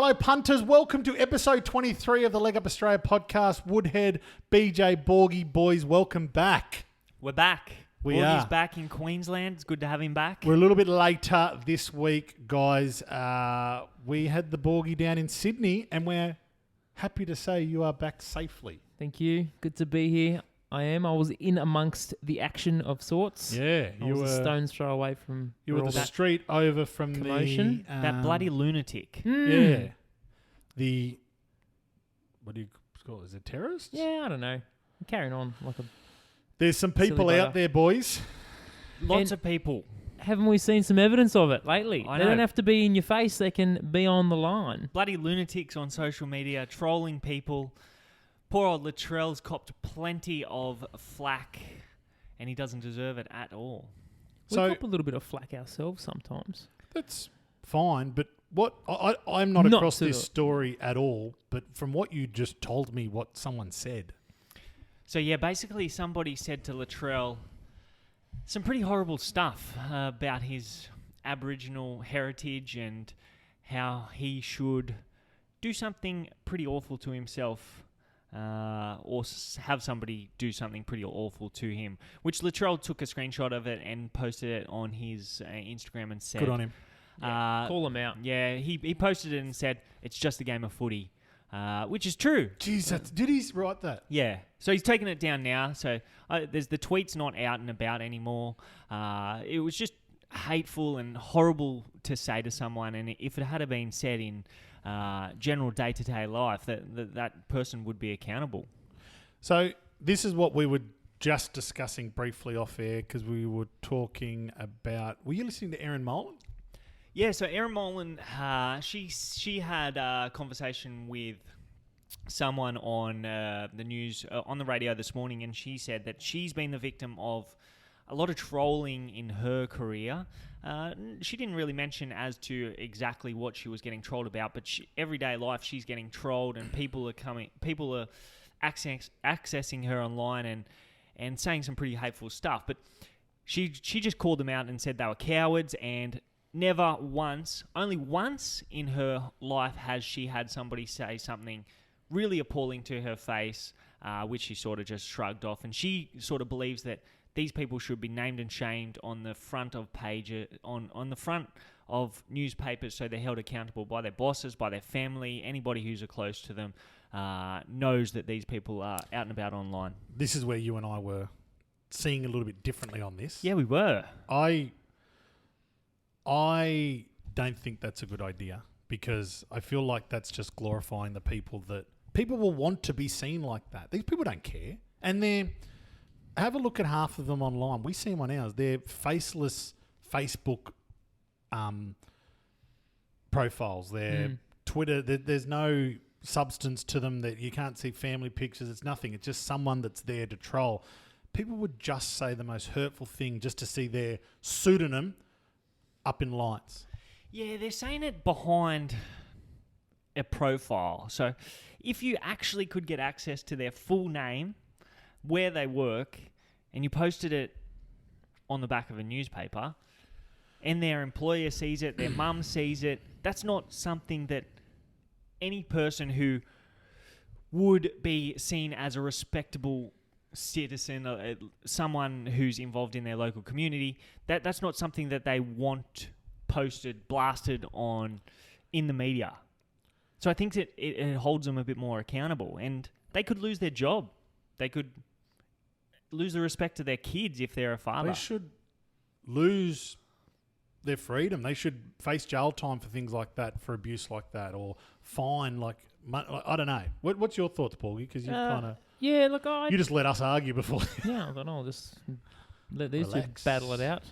Hello, punters. Welcome to episode 23 of the Leg Up Australia podcast. Woodhead, BJ, Borgie, boys, welcome back. We're back. We are. He's back in Queensland. It's good to have him back. We're a little bit later this week, guys. We had the Borgie down in Sydney, and we're happy to say you are back safely. Thank you. Good to be here. I am. I was in amongst the action of sorts. Yeah, I was a stone's throw away from You were the street over from commotion. That bloody lunatic. Yeah. What do you call it? Is it terrorists? Yeah, I don't know. I'm carrying on like a... There's some people Silly out there, boys. Lots of people. Haven't we seen some evidence of it lately? I They know. don't have to be in your face. They can be on the line. Bloody lunatics on social media trolling people. Poor old Latrell's copped plenty of flack, and he doesn't deserve it at all. We cop a little bit of flack ourselves sometimes. That's fine, but I'm not across to this the- story at all, but from what you just told me, what someone said. So yeah, basically somebody said to Latrell some pretty horrible stuff about his Aboriginal heritage and how he should do something pretty awful to himself or have somebody do something pretty awful to him, which Latrell took a screenshot of it and posted it on his Instagram and said... Good on him. Call them out. Yeah, he posted it and said, it's just a game of footy, which is true. Jeez, did he write that? Yeah. So he's taken it down now. So there's the tweet's not out and about anymore. It was just hateful and horrible to say to someone. And if it had been said in general day-to-day life, that person would be accountable. So this is what we were just discussing briefly off air because we were talking about... Were you listening to Erin Molan? Yeah, so Erin Molan, she had a conversation with someone on the news, on the radio this morning, and she said that she's been the victim of a lot of trolling in her career. She didn't really mention as to exactly what she was getting trolled about, but everyday life she's getting trolled, and people are accessing her online and saying some pretty hateful stuff. But she just called them out and said they were cowards, and never once, only once in her life has she had somebody say something really appalling to her face, which she sort of just shrugged off. And she sort of believes that these people should be named and shamed on the front of on the front of newspapers, so they're held accountable by their bosses, by their family, anybody who's close to them knows that these people are out and about online. This is where you and I were seeing a little bit differently on this. Yeah, we were. I don't think that's a good idea because I feel like that's just glorifying the people that... People will want to be seen like that. These people don't care. And have a look at half of them online. We see them on ours. They're faceless Facebook profiles. They're Twitter. There's no substance to them. That you can't see family pictures. It's nothing. It's just someone that's there to troll. People would just say the most hurtful thing just to see their pseudonym up in lights. Yeah, they're saying it behind a profile. So if you actually could get access to their full name, where they work, and you posted it on the back of a newspaper, and their employer sees it, their mum sees it, that's not something that any person who would be seen as a respectable citizen, someone who's involved in their local community, that's not something that they want posted, blasted on in the media. So I think that it holds them a bit more accountable, and they could lose their job. They could lose the respect of their kids if they're a father. They should lose their freedom. They should face jail time for things like that, for abuse like that, or fine, I don't know. What's your thoughts, Paulie? Because you kind of... Yeah, look, You just let us argue before. Yeah, I don't know. I'll just let these Relax. two battle it out.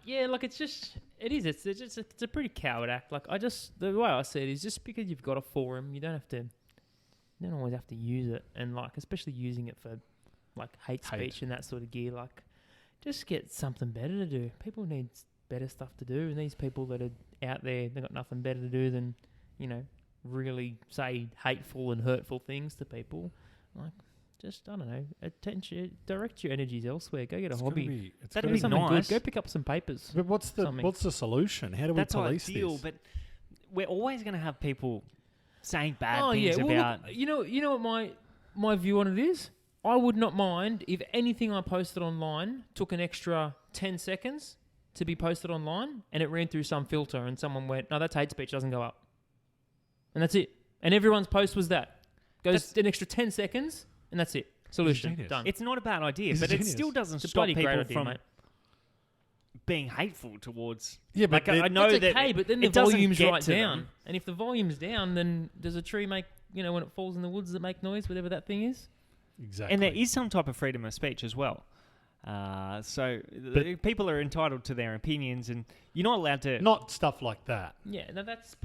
Yeah, look, it's a pretty coward act. Like, the way I see it is just because you've got a forum, you don't always have to use it, and like, especially using it for like hate speech and that sort of gear. Like, just get something better to do. People need better stuff to do, and these people that are out there, they've got nothing better to do than, really say hateful and hurtful things to people. Like, just, I don't know, direct your energies elsewhere. Go get a hobby. That'd be something nice. good. Go pick up some papers. But what's the solution? How do we police ideal, this? But we're always going to have people saying bad Oh things yeah, well, about. look, you know what my view on it is. I would not mind if anything I posted online took an extra 10 seconds to be posted online, and it ran through some filter, and someone went, "No, that's hate speech. Doesn't go up," and that's it. And everyone's post was that goes an extra 10 seconds, and that's it. Solution genius. done. It's not a bad idea, He's but a it genius. still doesn't It's a stop bloody people great idea, from mate. being hateful towards. Yeah, but like, I know That's that okay, but then the it doesn't volume's get right to down. them. And if the volume's down, then does a tree make, when it falls in the woods, does it make noise, whatever that thing is? exactly. And there is some type of freedom of speech as well. People are entitled to their opinions, and you're not allowed to. not stuff like that. Yeah, no, that's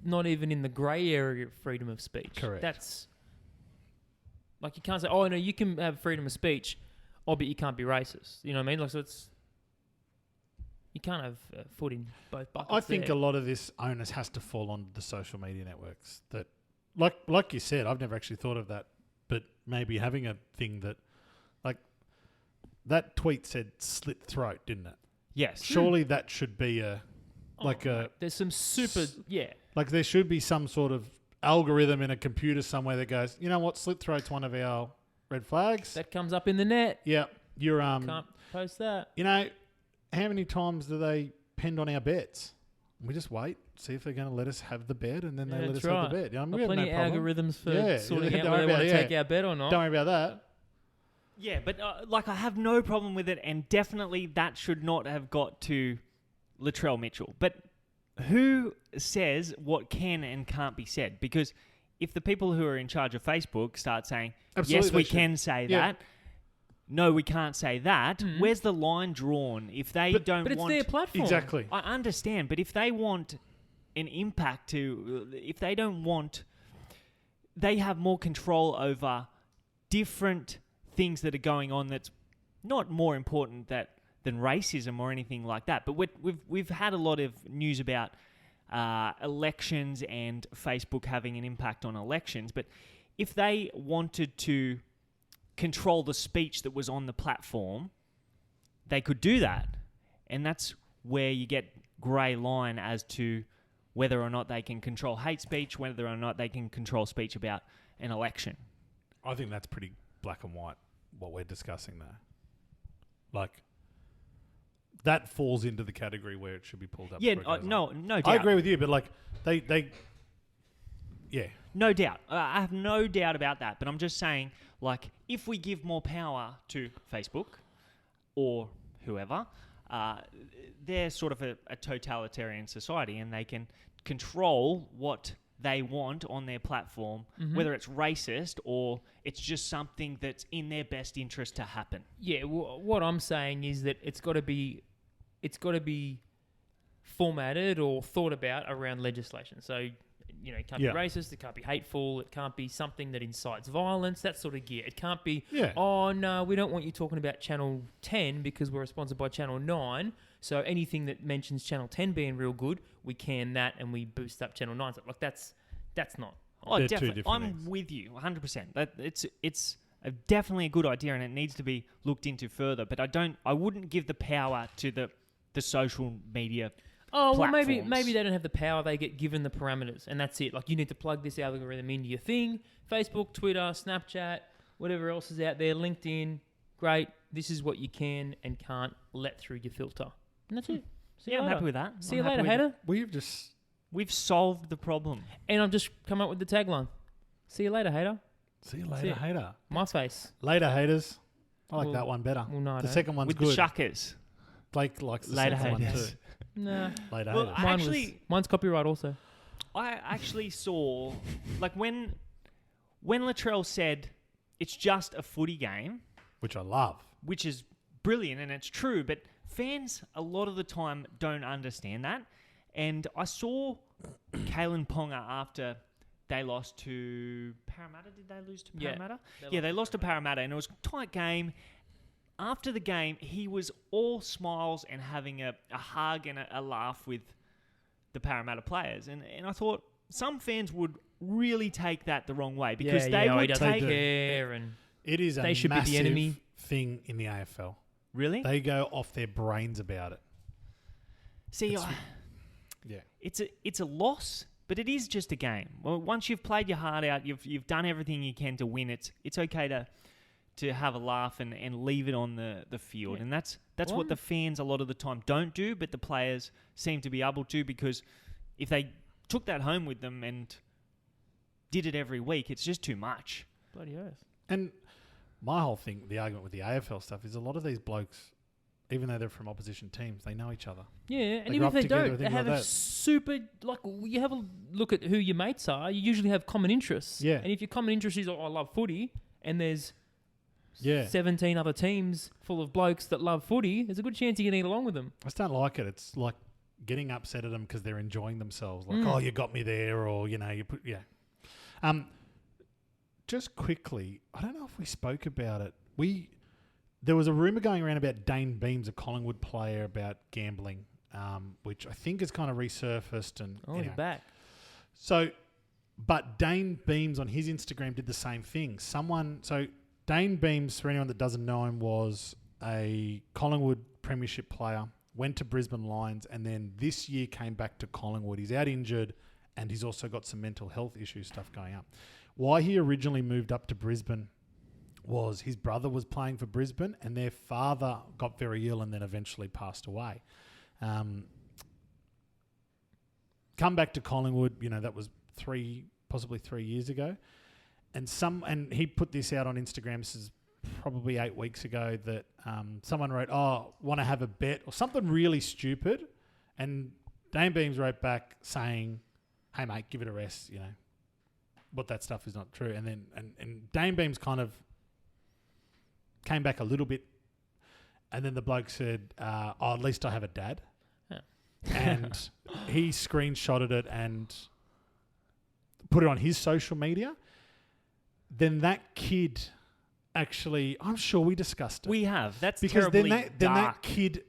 not even in the grey area of freedom of speech. Correct. That's like you can't say, "Oh no, you can have freedom of speech, but you can't be racist." You know what I mean? Like, so it's you can't have foot in both buckets. I think there. a lot of this onus has to fall on the social media networks. That, like you said, I've never actually thought of that, but maybe having a thing that, like, that tweet said "slit throat," didn't it? Yes. Surely that should be there's some super like there should be some sort of algorithm in a computer somewhere that goes, you know what, slit throat's one of our red flags. that comes up in the net. Yeah, you're Can't post that. you know, how many times do they penned on our bets? We just wait, see if they're going to let us have the bet, and then they Yeah, let us that's have right. the bet. You know, we Got have plenty no of problem. algorithms for Yeah, sorting don't out worry whether they want about to it, take yeah. our bet or not. Don't worry about that. Yeah, but I have no problem with it, and definitely that should not have got to Latrell Mitchell. But who says what can and can't be said? Because if the people who are in charge of Facebook start saying, Absolutely, yes, we they should. can say Yeah. that, no, we can't say that, where's the line drawn? If they don't But it's want... their platform. Exactly. I understand, but if they want an impact if they don't want... They have more control over different things that are going on that's not more important than racism or anything like that. But we've had a lot of news about elections and Facebook having an impact on elections. But if they wanted to control the speech that was on the platform, they could do that. And that's where you get grey line as to whether or not they can control hate speech, whether or not they can control speech about an election. I think that's pretty black and white, what we're discussing there. Like, that falls into the category where it should be pulled up. Yeah, before it goes no on. doubt. I agree with you, but like, yeah. No doubt. I have no doubt about that. But I'm just saying, like, if we give more power to Facebook or whoever, they're sort of a totalitarian society, and they can control what they want on their platform, whether it's racist or it's just something that's in their best interest to happen. Yeah, what I'm saying is that it's got to be formatted or thought about around legislation. So, it can't be racist, it can't be hateful, it can't be something that incites violence, that sort of gear. It can't be, oh, no, we don't want you talking about Channel 10 because we're sponsored by Channel 9. So anything that mentions Channel 10 being real good, we can that and we boost up Channel 9. So, like, that's not. Oh, They're two definitely. different I'm things. with you 100%. It's definitely a good idea, and it needs to be looked into further. But I wouldn't give the power to the social media. Oh, well, maybe platforms. they don't have the power. They get given the parameters, and that's it. Like, you need to plug this algorithm into your thing. Facebook, Twitter, Snapchat, whatever else is out there, LinkedIn. Great. This is what you can and can't let through your filter. And that's it. See you I'm later. happy with that. See I'm you happy later, with it. hater. We've solved the problem. And I've just come up with the tagline. See you later, hater. See you That's later, it. hater. My face. Later, haters. I like Well- that one better. well, no, I the don't. second one's With good. the shuckers. Blake likes the Later, second one haters. too. Nah. Later, Well, haters. Mine's copyright also. I actually saw, like, when Latrell said it's just a footy game, Which I love. which is brilliant and it's true, but fans a lot of the time don't understand that. And I saw Kalen Ponga after they lost to Parramatta. Did they lose to Yeah. Parramatta? They lost to Parramatta, and it was a tight game. After the game, he was all smiles and having a hug and a laugh with the Parramatta players. And I thought some fans would really take that the wrong way because they he would doesn't take... care, and It is a They should be the massive enemy. thing in the AFL. Really? They go off their brains about it. See, Yeah. it's a loss, but it is just a game. Well, once you've played your heart out, you've done everything you can to win. It's okay to have a laugh and leave it on the field. Yeah. And that's what the fans a lot of the time don't do, but the players seem to be able to, because if they took that home with them and did it every week, it's just too much. Bloody oath. And my whole thing, the argument with the AFL stuff, is a lot of these blokes, even though they're from opposition teams, they know each other. Yeah, and They even grew if up they together, don't, they everything have like a that. super, like, you have a look at who your mates are, you usually have common interests. Yeah. And if your common interest is, I love footy, and there's Yeah. 17 other teams full of blokes that love footy, there's a good chance you can eat along with them. I just don't like it. It's like getting upset at them because they're enjoying themselves. Like, oh, you got me there, or, you know, you put, yeah. Just quickly, I don't know if we spoke about it. There was a rumour going around about Dane Beams, a Collingwood player, about gambling, which I think has kind of resurfaced. And Oh, anyway. he's back. So, but Dane Beams on his Instagram did the same thing. So Dane Beams, for anyone that doesn't know him, was a Collingwood premiership player, went to Brisbane Lions, and then this year came back to Collingwood. He's out injured, and he's also got some mental health issue stuff going up. Why he originally moved up to Brisbane was his brother was playing for Brisbane, and their father got very ill and then eventually passed away. Come back to Collingwood, you know, that was possibly 3 years ago. And he put this out on Instagram, this is probably 8 weeks ago, that someone wrote, want to have a bet or something really stupid. And Dane Beams wrote back saying, hey, mate, give it a rest, you know. But that stuff is not true. And then and Dane Beams kind of came back a little bit. And then the bloke said, at least I have a dad. Yeah. And he screenshotted it and put it on his social media. Then that kid actually, I'm sure we discussed it. We have. That's because terribly then that dark. kid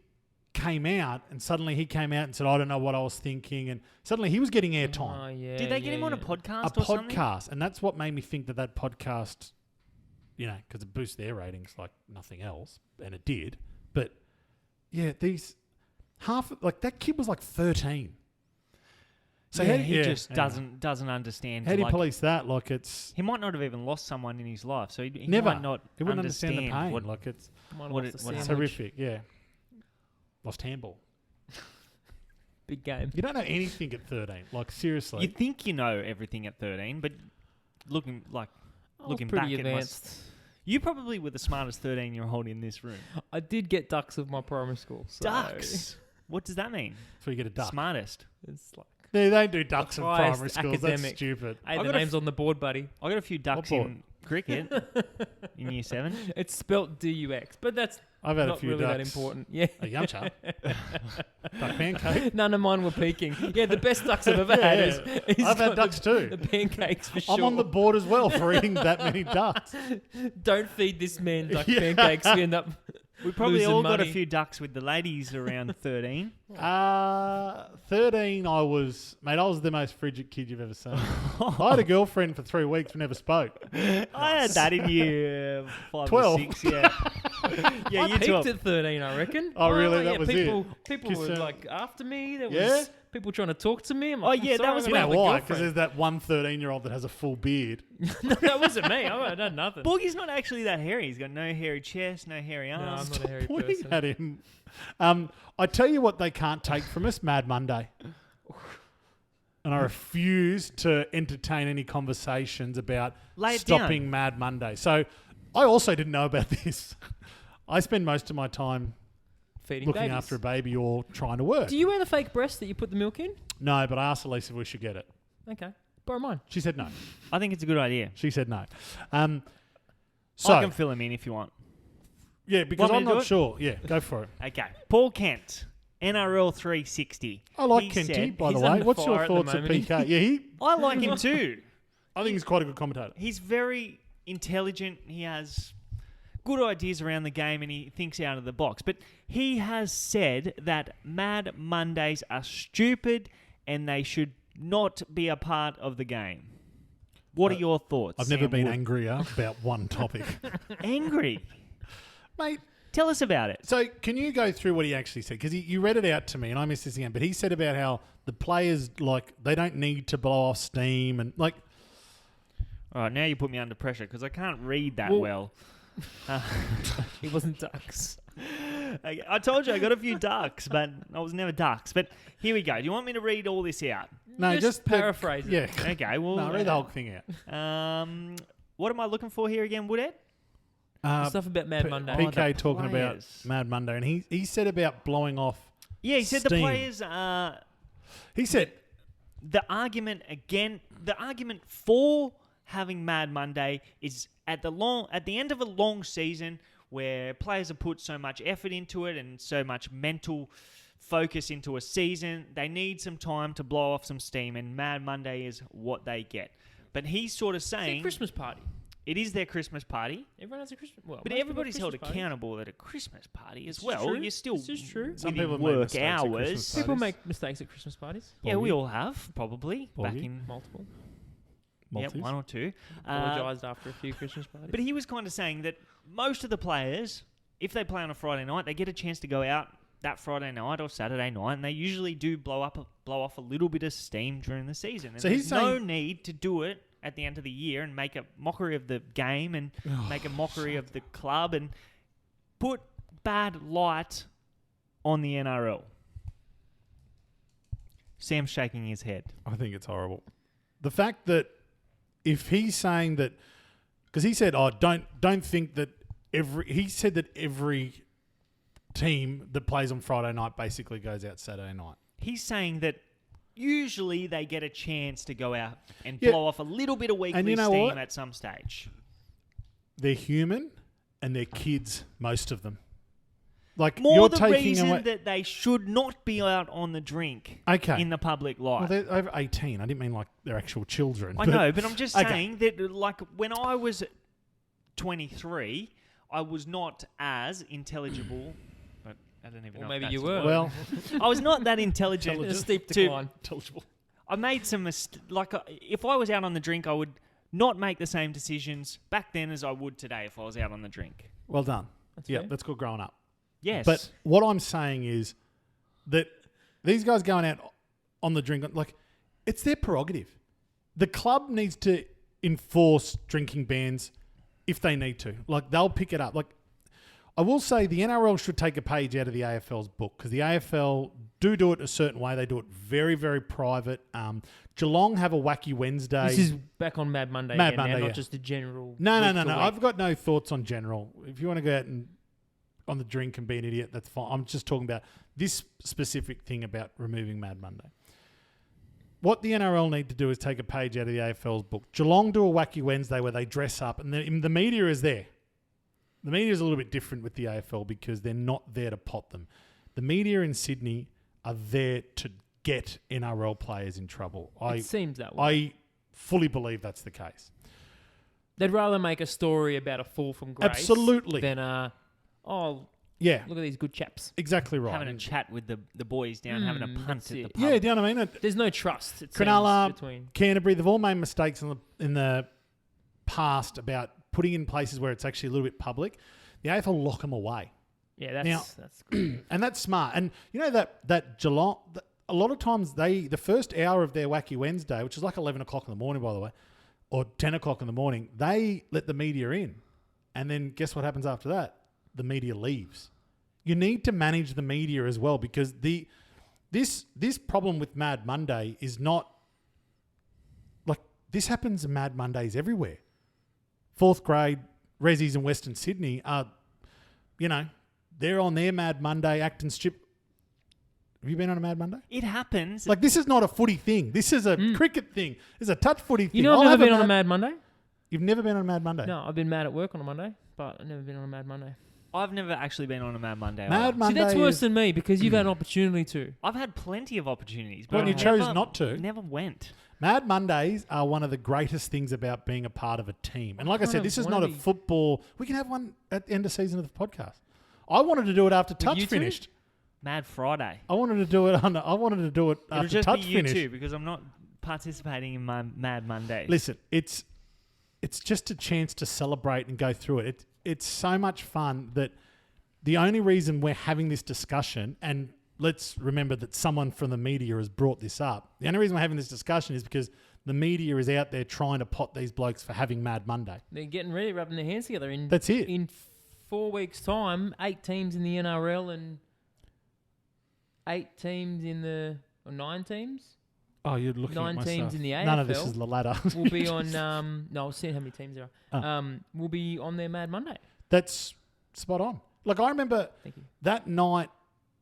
came out, and suddenly he came out and said, I don't know what I was thinking. And suddenly he was getting airtime. Oh, yeah. Did they get him on a podcast or something? A podcast. And that's what made me think that podcast, you know, because it boosts their ratings like nothing else. And it did. But yeah, that kid was like 13. So yeah, how he just doesn't understand. How do you police that? Like he might not have even lost someone in his life, so he never. might not. He wouldn't understand the pain. What, like it's it's horrific. Yeah, lost handball. Big game. You don't know anything at 13. Like seriously, you think you know everything at 13, but looking back, pretty it advanced. you probably were the smartest 13-year-old in this room. I did get ducks with my primary school. So Ducks. What does that mean? so you get a duck. Smartest. It's like, They don't do ducks in highest primary schools. academic. That's stupid. hey, I the got a name's on the board, buddy. I got a few ducks board? in cricket in year 7. It's spelt D-U-X, but that's I've had a not few really ducks. that important. Yeah. A yumcha. Duck pancake. None of mine were peaking. Yeah, the best ducks I've ever had is I've had got ducks too. the pancakes for sure. I'm on the board as well for eating that many ducks. Don't feed this man duck Yeah. pancakes. You end up We probably losing all got a money. few ducks with the ladies around 13. 13, I was the most frigid kid you've ever seen. I had a girlfriend for 3 weeks. We never spoke. I had that in year 5 12. or 6, yeah. Yeah, I year peaked 12. at 13, I reckon. Oh, really? That yeah, was people, it? People Kiss were her. like after me. There Yeah? was people trying to talk to me. I'm Oh, like, yeah, I'm that sorry, was I'm You when know with a why? Because girlfriend. there's that one 13-year-old that has a full beard. No, that wasn't me. I done nothing. Boogie's not actually that hairy. He's got no hairy chest, no hairy No, I'm arms. not a hairy Pointing person. at him. I tell you what they can't take from us, Mad Monday. And I refuse to entertain any conversations about Lay it stopping down. Mad Monday. So I also didn't know about this. I spend most of my time Feeding looking babies. after a baby or trying to work. Do you wear the fake breast that you put the milk in? No, but I asked Elise if we should get it. Okay. Borrow mine. She said no. I think it's a good idea. She said no. I So, can fill him in if you want. yeah, because Want me I'm to do not it? sure. Yeah, go for it. Okay. Paul Kent, NRL 360. I like He Kenty, said- by the he's way. under What's your fire at the thoughts of moment. PK? Yeah, I like him too. I think he's quite a good commentator. He's very intelligent. He has good ideas around the game and he thinks out of the box. But he has said that Mad Mondays are stupid and they should not be a part of the game. What are your thoughts? I've never Sam been Wood? angrier about one topic. Angry. Mate, Tell us about it. So can you go through what he actually said? Because you read it out to me, and I missed this again. But he said about how the players, like, they don't need to blow off steam. And, like... All right, now you put me under pressure because I can't read that well. It wasn't ducks. I told you I got a few ducks, but I was never ducks. But here we go. Do you want me to read all this out? No, just paraphrase it. Yeah. Okay, well... No, read the whole thing out. What am I looking for here again, Woodhead? Stuff about Mad Monday. PK talking about players. Mad Monday, and he said about blowing off. Yeah, he said the steam. players... He said... The argument for having Mad Monday is at the end of a long season where players have put so much effort into it and so much mental focus into a season, they need some time to blow off some steam, and Mad Monday is what they get. But he's sort of saying... It's a Christmas party. It is their Christmas party. Everyone has a Christmas... Well, But most everybody's people held have Christmas accountable at a Christmas party as This is well. true. You're still This is true. Some within people make work mistakes at Christmas hours. parties. People make mistakes at Christmas parties. Yeah, we Bogey. all have, probably. Bogey. Back in... Multiple. Yep, Maltese. one or two. Apologised after a few Christmas parties. But he was kind of saying that most of the players, if they play on a Friday night, they get a chance to go out that Friday night or Saturday night, and they usually do blow off a little bit of steam during the season. And So he's there's no saying- need to do it at the end of the year and make a mockery of the game and make a mockery of the club and put bad light on the NRL. Sam's shaking his head. I think it's horrible. The fact that if he's saying that, because he said, "Oh, don't think that he said that every team that plays on Friday night basically goes out Saturday night." He's saying that usually they get a chance to go out and Yeah. blow off a little bit of weekly And you know steam what? at some stage. They're human and they're kids, most of them. Like More you're the taking reason away. that they should not be out on the drink Okay. in the public Well, light. they're over 18. I didn't mean like they're actual children. I know, but I'm just Okay. saying that, like, when I was 23, I was not as intelligible. But I don't even Or know. maybe if you that's were. a word. Well, I was not that intelligent. a steep to- decline. intelligible. I made some if I was out on the drink, I would not make the same decisions back then as I would today if I was out on the drink. Well done. That's Yeah, fair. that's called growing up. Yes. But what I'm saying is that these guys going out on the drink, like, it's their prerogative. The club needs to enforce drinking bans if they need to. Like, they'll pick it up. Like, I will say the NRL should take a page out of the AFL's book because the AFL do it a certain way. They do it very, very private. Geelong have a wacky Wednesday. This is back on Mad Monday Mad again Monday, now, yeah. not just a general... No. week to week. I've got no thoughts on general. If you want to go out and on the drink and be an idiot, that's fine. I'm just talking about this specific thing about removing Mad Monday. What the NRL need to do is take a page out of the AFL's book. Geelong do a wacky Wednesday where they dress up, and the media is there. The media is a little bit different with the AFL because they're not there to pot them. The media in Sydney are there to get NRL players in trouble. It seems that way. I fully believe that's the case. They'd rather make a story about a fall from grace Absolutely. than, Yeah, look at these good chaps. exactly right. having a chat with the boys down, having a punt that's at the it. pub. Yeah, do you know what I mean? There's no trust, it Cronulla, seems, between... Canterbury, they've all made mistakes in the past about putting in places where it's actually a little bit public. The AFL lock them away. Yeah, Now- that's good. And that's smart. And you know that Geelong, a lot of times the first hour of their Wacky Wednesday, which is like 11 o'clock in the morning, by the way, or 10 o'clock in the morning, they let the media in. And then guess what happens after that? The media leaves. You need to manage the media as well because this problem with Mad Monday is not like this happens in Mad Mondays everywhere. Fourth grade Resis in Western Sydney are, they're on their Mad Monday acting strip. Have you been on a Mad Monday? It happens. Like, this is not a footy thing. This is a cricket thing. This is a touch footy thing. You know, I'll I've have never been on a Mad Monday. You've never been on a Mad Monday? No, I've been mad at work on a Monday, but I've never been on a Mad Monday. I've never actually been on a Mad Monday. Mad either. Monday See, that's worse is- than me because you've had an opportunity to. I've had plenty of opportunities, Well, but you I chose never- not to. Never went. Mad Mondays are one of the greatest things about being a part of a team. And like I kind said, of this is wanna not a be- football. We can have one at the end of season of the podcast. I wanted to do it after Touch you two? finished. Mad Friday. I wanted to do it after It'll just Touch be you finished. two because I'm not participating in my Mad Mondays. Listen, it's just a chance to celebrate and go through it. It's so much fun that the only reason we're having this discussion, and let's remember that someone from the media has brought this up. The only reason we're having this discussion is because the media is out there trying to pot these blokes for having Mad Monday. They're getting ready, rubbing their hands together. That's it. In 4 weeks' time, 8 teams in the NRL and 8 teams in the... Or 9 teams? Oh, you're looking 9 at myself. teams in the AFL. None of this is the ladder. Will be on... no, I was seeing how many teams there are. Will be on their Mad Monday. That's spot on. Like, I remember Thank you. that night,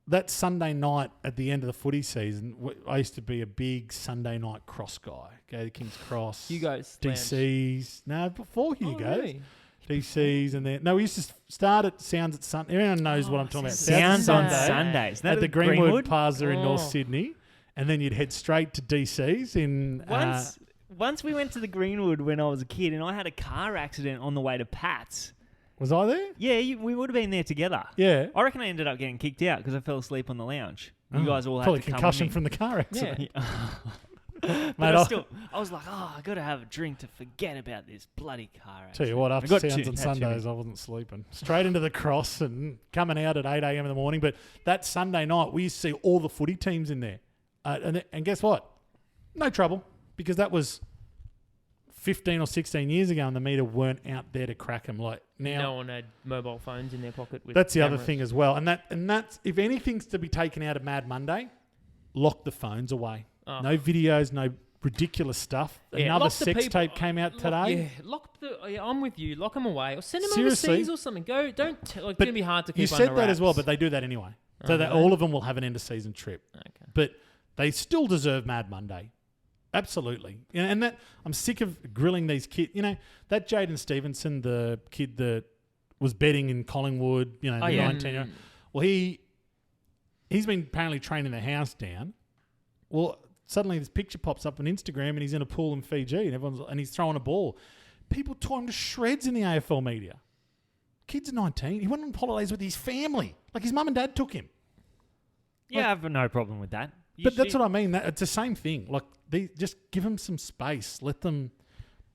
that Sunday night at the end of the footy season, I used to be a big Sunday night cross guy. Go to King's Cross. Hugo's DCs. No, before Hugo's. Really? DCs and then... No, we used to start at Sounds at Sunday. Everyone knows what I'm talking about. Sounds on Sundays. Isn't that At the at Greenwood Plaza in Oh. North Sydney. And then you'd head straight to DCs in... Once we went to the Greenwood when I was a kid, and I had a car accident on the way to Pat's. was I there? Yeah, we would have been there together. Yeah. I reckon I ended up getting kicked out because I fell asleep on the lounge. You guys all had probably to come concussion with me. from the car accident. But Mate, I was like, I got to have a drink to forget about this bloody car accident. Tell you what, I after got Sounds two, on had too Sundays, I wasn't sleeping. Straight into the cross and coming out at 8 a.m. in the morning. But that Sunday night, we used to see all the footy teams in there. And guess what? No trouble, because that was 15 or 16 years ago and the media weren't out there to crack them. Like now, No one had mobile phones in their pocket with that's the other cameras. thing as well. And that's if anything's to be taken out of Mad Monday, lock the phones away. Oh. No videos, no ridiculous stuff. Yeah, Another lock the sex people- tape came out today. I'm with you. Lock them away or send them Seriously. overseas or something. It's But going to be hard to keep You said under that as well, wraps. but they do that anyway. So Oh, that do they? all of them will have an end of season trip. Okay. But they still deserve Mad Monday. Absolutely. And that I'm sick of grilling these kids. You know, that Jaden Stevenson, the kid that was betting in Collingwood, the 19-year-old. Well, he's been apparently training the house down. Well, suddenly this picture pops up on Instagram and he's in a pool in Fiji and he's throwing a ball. People tore him to shreds in the AFL media. Kid's 19. He went on holidays with his family. Like his mum and dad took him. Yeah, I have no problem with that. But that's what I mean. It's the same thing. Like, just give them some space. Let them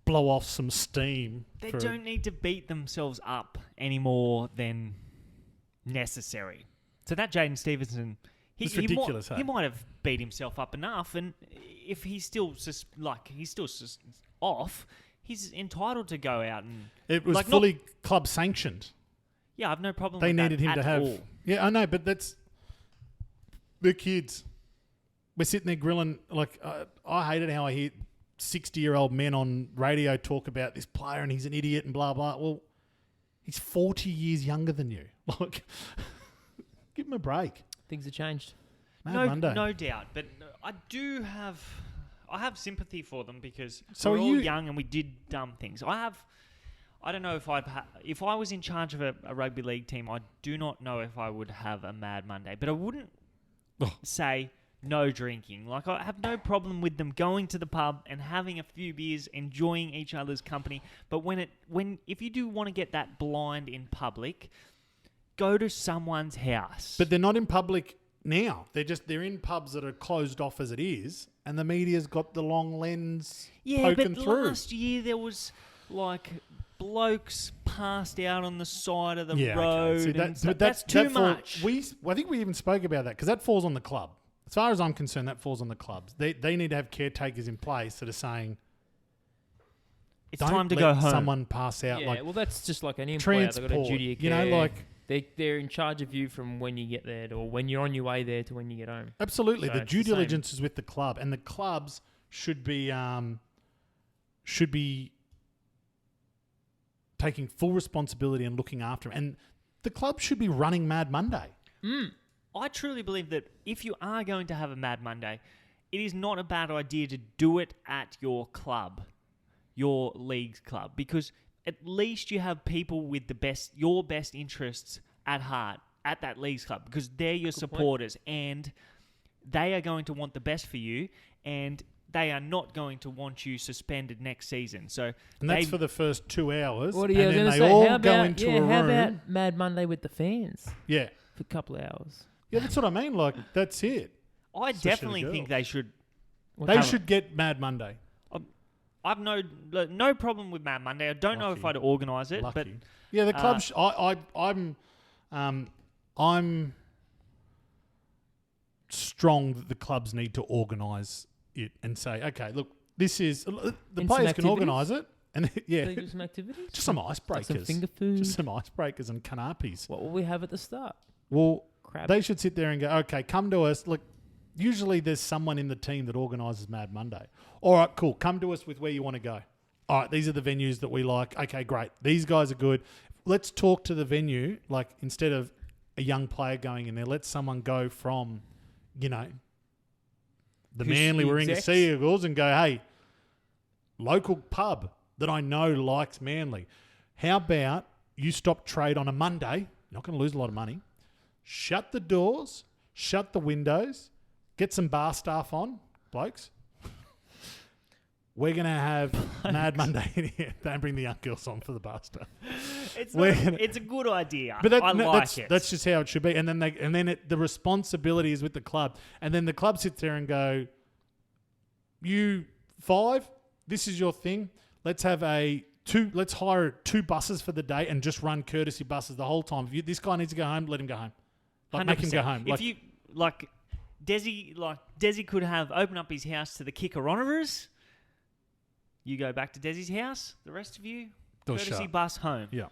blow off some steam. They don't need to beat themselves up any more than necessary. So that Jaden Stevenson, It's ridiculous, he hey? might have beat himself up enough, and if he's still off, he's entitled to go out and. It was like, fully club sanctioned. Yeah, I've no problem. They with needed that him at to have. all. Yeah, I know, but that's the kids. We're sitting there grilling. Like, I hated how I hear 60-year-old men on radio talk about this player and he's an idiot and blah blah. Well, he's 40 years younger than you. Like, give him a break. Things have changed. Monday. No doubt, but I have sympathy for them because So we're are all you- young and we did dumb things. I don't know if I was in charge of a rugby league team, I do not know if I would have a Mad Monday, but I wouldn't say no drinking. Like, I have no problem with them going to the pub and having a few beers, enjoying each other's company. But if you do want to get that blind in public, go to someone's house. But they're not in public now. They're in pubs that are closed off as it is, and the media's got the long lens poking but through. last year there was like blokes passed out on the side of the Yeah, road. okay. See, And stuff. That's too much. I think we even spoke about that because that falls on the club. As far as I'm concerned, that falls on the clubs. They need to have caretakers in place that are saying, It's don't time to let go home. someone pass out. Yeah, like well, that's just like any employer. They've got a transport. duty of You know, care. like They're in charge of you from when you get there or when you're on your way there to when you get home. absolutely, So the it's due the same. diligence is with the club, and the clubs should be taking full responsibility and looking after him. And the club should be running Mad Monday. I truly believe that if you are going to have a Mad Monday, it is not a bad idea to do it at your club, your league's club, because at least you have people with your best interests at heart at that league's club, because they're your supporters and they are going to want the best for you, and they are not going to want you suspended next season. So And that's for the first 2 hours. What are and you then going to they say? all How go about, into a room. how about Mad Monday with the fans Yeah. for a couple of hours? Yeah, that's what I mean. Like, that's it. I Especially definitely the think girls. they should. They should get Mad Monday. I've no problem with Mad Monday. I don't know if Lucky. I'd organise it, Lucky. but Yeah, the club. I'm I'm strong that the clubs need to organise it and say, okay, look, this is the And players some can organise it, and yeah, Can they do some activities? just some Like icebreakers, some finger food. just some icebreakers and canapes. What will we have at the start? Well, Crab. they should sit there and go, okay, come to us. Look, usually there's someone in the team that organises Mad Monday. All right, cool. Come to us with where you want to go. All right, these are the venues that we like. Okay, great. These guys are good. Let's talk to the venue. Like, instead of a young player going in there, let someone go from, the Who's Manly the Warringah execs? Sea Eagles and go, hey, local pub that I know likes Manly. How about you stop trade on a Monday? You're not going to lose a lot of money. Shut the doors, shut the windows, get some bar staff on, blokes. We're going to have Mad Monday in here. Don't bring the young girls on for the bar staff. It's We're not, gonna- it's a good idea. But I like it. that's just how it should be. And then the responsibility is with the club. And then the club sits there and go, you 5, this is your thing. Let's have let's hire 2 buses for the day and just run courtesy buses the whole time. If this guy needs to go home, let him go home. Make him go 100%. home. If you Desi could have opened up his house to the Kickeronovers. You go back to Desi's house. The rest of you, Door courtesy shut. bus home. Yeah.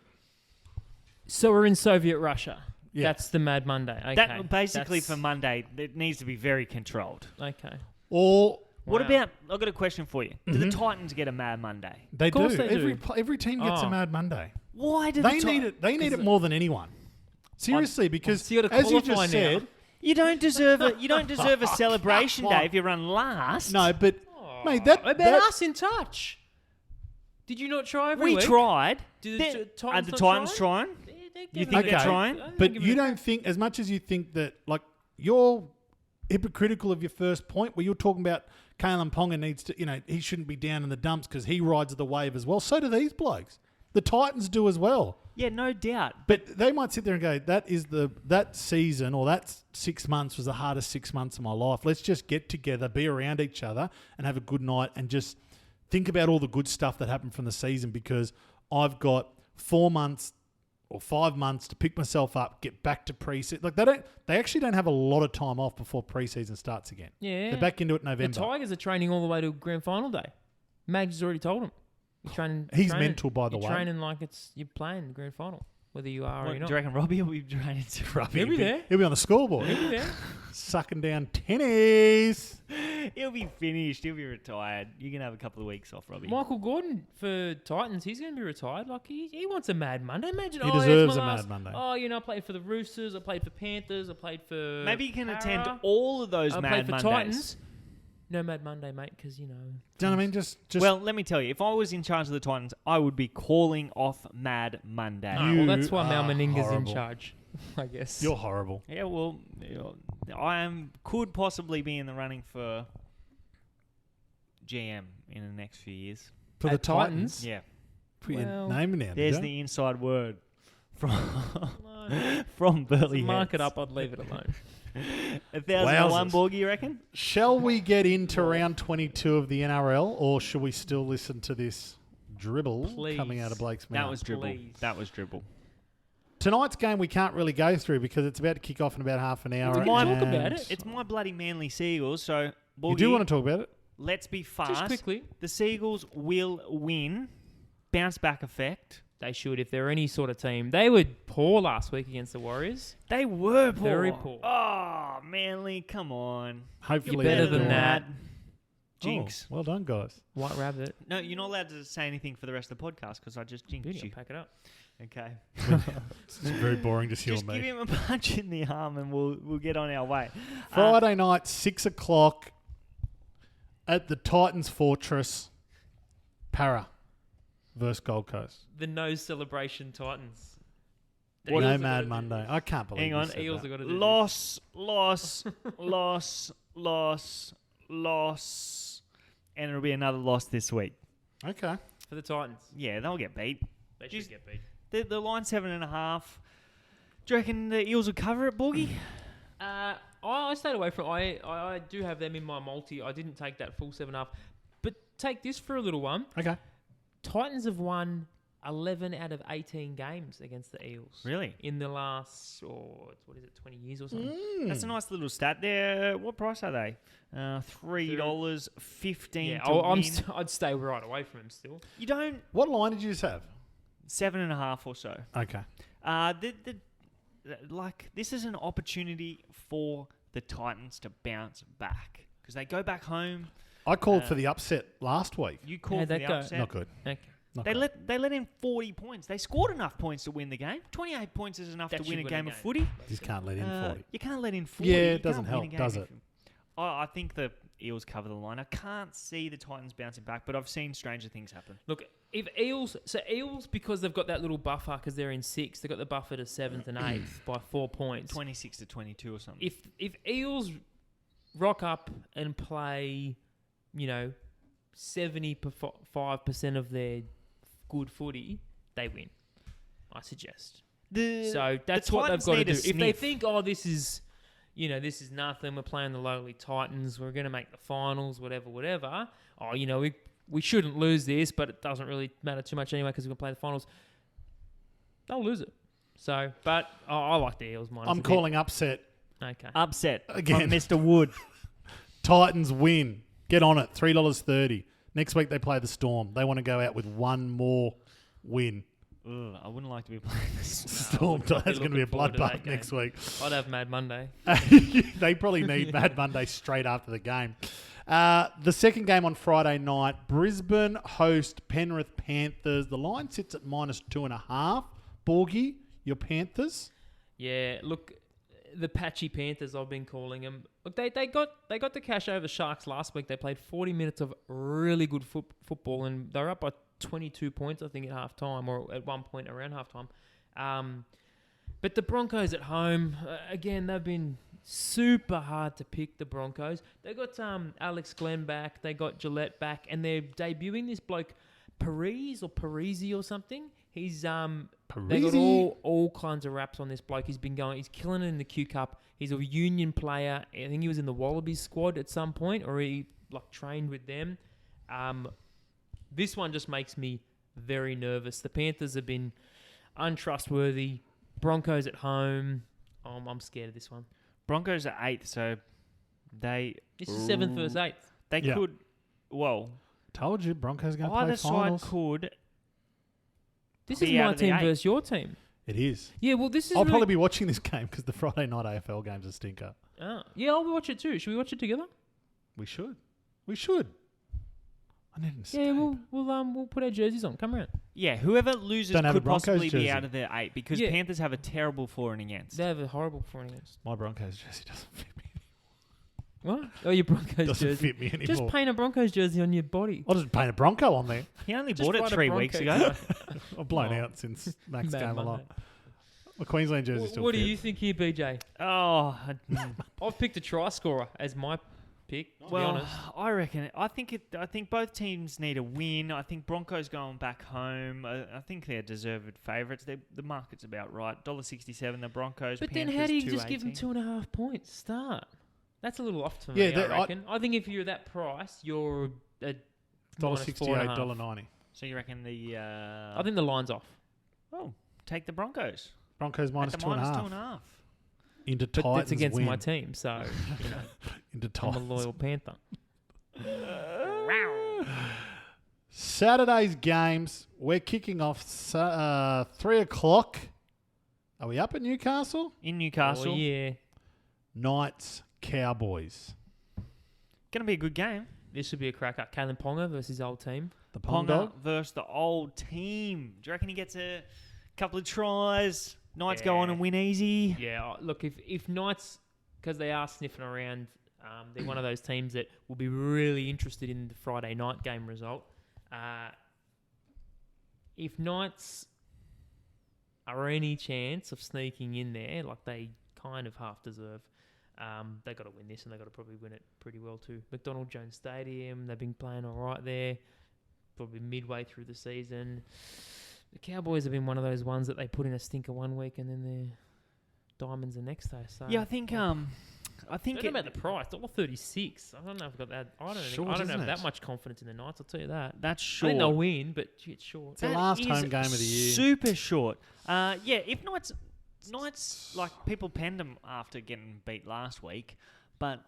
So we're in Soviet Russia. Yeah. That's the Mad Monday. Okay. That basically That's- for Monday, it needs to be very controlled. Okay. Or What Wow. about? I've got a question for you. Do the Titans get a Mad Monday? they do. course they do. Every team gets a Oh. Mad Monday. Why do They the need it. They need it more than anyone. Seriously, because so you gotta as you qualify just now. said, You don't deserve a. You don't deserve a celebration Come on. day if you run last. no, but mate, What about that us in touch? Did you not try every we week? tried. Do They're- the are Titans the not Titans trying? trying? They're You giving think it they're a- trying? I think but they're you giving it don't think, as much as you think that, like, you're hypocritical of your first point where you're talking about Kalen Ponga needs to, he shouldn't be down in the dumps because he rides the wave as well. So do these blokes. The Titans do as well. Yeah, no doubt. But they might sit there and go, that season or that 6 months was the hardest 6 months of my life. Let's just get together, be around each other and have a good night and just think about all the good stuff that happened from the season because I've got 4 months or 5 months to pick myself up, get back to pre-season. Like they actually don't have a lot of time off before pre-season starts again. Yeah. They're back into it in The November. Tigers are training all the way to grand final day. Mags has already told him. You're training. He's training- mental, by the you're way. training like you're playing the grand final, whether you are or What, you're do not. you reckon Robbie will be training to Robbie? He'll be there. He'll be on the scoreboard. He'll be there. Sucking down tennies. He'll be finished. He'll be retired. You can have a couple of weeks off, Robbie. Michael Gordon for Titans, he's going to be retired. Like he wants a Mad Monday. Imagine He it's deserves my a Mad last- Monday. Oh, I played for the Roosters. I played for Panthers. I played for Maybe you can Para. attend all of those I Mad played for Mondays. Titans. No Mad Monday, mate, because Do you know what I mean? Just Well, let me tell you, if I was in charge of the Titans, I would be calling off Mad Monday. Oh, well, that's You why Mal are Meninga's in horrible. charge, I guess. you're horrible. Yeah, well, could possibly be in the running for GM in the next few years. For the At Titans? Titans? Yeah, Put your Well, name down. there's Joe. the inside word from No. from Burley. Mark it Heads. up, I'd leave it alone. 1,001 Wowzers. Borg, you reckon? Shall we get into round 22 of the NRL, or should we still listen to this dribble Please. coming out of Blake's mouth? That was dribble. Please. That was dribble. Tonight's game we can't really go through because it's about to kick off in about half an hour. We can talk about and it. It's my bloody Manly Seagulls, so You Borgie, do want to talk about it? let's be fast. Just quickly. The Seagulls will win. Bounce back effect. They should, if they're any sort of team. They were poor last week against the Warriors. They were poor. Very poor. Oh, Manly, come on. Hopefully You're better they're than doing that. it. Jinx. Oh, well done, guys. White Rabbit. No, you're not allowed to say anything for the rest of the podcast because I just jinxed Beauty, you. I'll pack it up. Okay. It's very boring to see Just on give me. him a punch in the arm and we'll get on our way. Friday night, 6 o'clock at the Titans Fortress, Para versus Gold Coast. The no celebration Titans. The No Eels are Mad gonna do Monday. this. I can't believe Hang you on, said Eels that. are going to do Loss, loss, and it'll be another loss this week. Okay. this. For the Titans. Yeah, they'll get beat. They Just- should get beat. The line's 7.5. Do you reckon the Eels will cover it, Boogie? I stayed away from I do have them in my multi. I didn't take that full 7.5. But take this for a little one. Okay. Titans have won 11 out of 18 games against the Eels. Really? In the last, 20 years or something. That's a nice little stat there. What price are they? $3.15 Yeah, to win. I'd stay right away from him still. You don't... What line did you just have? 7.5 or so. Okay. This is an opportunity for the Titans to bounce back because they go back home. I called for the upset last week. You called for the upset. Not good. Okay. Not They good. let in 40 points. They scored enough points to win the game. 28 points is enough That to should win a game of footy. You just can't let in 40. You can't let in 40. Yeah, You it doesn't can't win a help, game does if it? I think the Eels cover the line. I can't see the Titans bouncing back, but I've seen stranger things happen. Look, if Eels, because they've got that little buffer because they're in 6th, they've got the buffer to 7th and 8th by 4 points. 26 to 22 or something. If Eels rock up and play, 75% of their good footy, they win. I suggest. So that's what they've got to do. If they think, this is, this is nothing, we're playing the lowly Titans, we're going to make the finals, whatever. We shouldn't lose this, but it doesn't really matter too much anyway because we're going to play the finals. They'll lose it. So, but I like the Eels minus. I'm calling upset. Okay. Upset Again. from Mr. Wood. Titans win. Get on it. $3.30. Next week they play the Storm. They want to go out with one more win. Ugh, I wouldn't like to be playing this. Storm. That's going to be a bloodbath next week. I'd have Mad Monday. They probably need Mad Monday straight after the game. The second game on Friday night, Brisbane host Penrith Panthers. The line sits at -2.5. Borgie, your Panthers? Yeah, look, the patchy Panthers, I've been calling them. Look, they got the cash over Sharks last week. They played 40 minutes of really good football, and they're up by 22 points, I think, at halftime, or at one point around halftime. But the Broncos at home, again, they've been super hard to pick, the Broncos. They got Alex Glenn back, they got Gillette back, and they're debuting this bloke, Parisi or something. He's they got all kinds of raps on this bloke. He's killing it in the Q Cup. He's a union player. I think he was in the Wallabies squad at some point, or he trained with them. This one just makes me very nervous. The Panthers have been untrustworthy. Broncos at home. I'm scared of this one. Broncos are 8th, so they... This is 7th versus 8th. They could... Well... Told you Broncos are going to play either finals. side could... This is be out my of the team 8. versus your team. It is. Yeah, well, this is I'll probably be watching this game because the Friday night AFL game's a stinker. Yeah, I'll watch it too. Should we watch it together? We should. I need an escape. Yeah, we'll put our jerseys on. Come around. Yeah, whoever loses Don't have a could Broncos possibly jersey. be out of the 8 because Yeah. Panthers have a terrible for and against. They have a horrible for and against. My Broncos jersey doesn't fit me. What? Oh, your Broncos Doesn't jersey. fit me anymore. Just paint a Broncos jersey on your body. I'll just paint a Bronco on there. He only Just bought it write a 3 weeks Broncos ago. on. I've blown Oh. out since Max Mad came along. Monday. My Queensland jersey still What do fit. you think here, BJ? Oh, I've picked a try scorer as my pick. To be well, honest. I reckon. I think both teams need a win. I think Broncos going back home. I think they're deserved favourites. The market's about right. $1.67. The Broncos. But then, Panthers, how do you just give them 2.18. 2.5 points start? That's a little off to Yeah, me. I reckon. I think if you're that price, you're at $1.68, -4.5. $1.90. So you reckon the? I think the line's off. Oh, take the Broncos. Broncos minus At the 2.5. -2.5. Into But Titans that's against win. my team, so Into I'm a Titans. loyal Panther. Saturday's games. We're kicking off 3 o'clock. Are we up at Newcastle? In Newcastle. Oh, yeah. Knights, Cowboys. Gonna be a good game. This should be a cracker. Kalen Ponga versus his old team. The Pong Dog. Ponga versus the old team. Do you reckon he gets a couple of tries? Knights go on Yeah. and win easy. Yeah, look, if Knights, because they are sniffing around, they're one of those teams that will be really interested in the Friday night game result. If Knights are any chance of sneaking in there, like they kind of half deserve, they got to win this, and they got to probably win it pretty well too. McDonald Jones Stadium, they've been playing all right there, probably midway through the season. The Cowboys have been one of those ones that they put in a stinker one week and then they're diamonds the next day. So Yeah, I think I think I don't know about the price. $1.36. I don't know if I've got that. I Short, don't isn't have it? that much confidence in the Knights. I'll tell you that. that's I short. think they'll win, but it's short. It's the last That home is game of the year. Super short. If Knights like people penned them after getting beat last week, but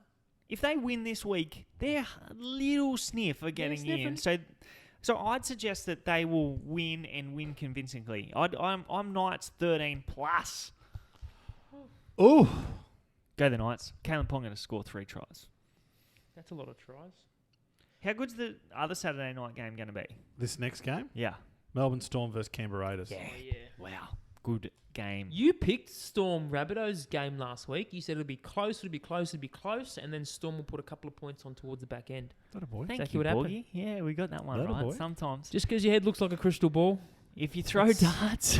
if they win this week, they're a little sniff of getting in. So I'd suggest that they will win and win convincingly. I'm Knights 13 plus. Ooh. Go the Knights. Kalen Ponga to score 3 tries. That's a lot of tries. How good's the other Saturday night game going to be? This next game, Yeah. Melbourne Storm versus Canberra Raiders. Oh, yeah. Wow. Good game. You picked Storm Rabbitohs game last week. You said it'll be close, and then Storm will put a couple of points on towards the back end. Is that a boy? Thank exactly you, what happened. Borgie. Yeah, we got that one That a right. boy? Sometimes. Just because your head looks like a crystal ball. If you throw darts.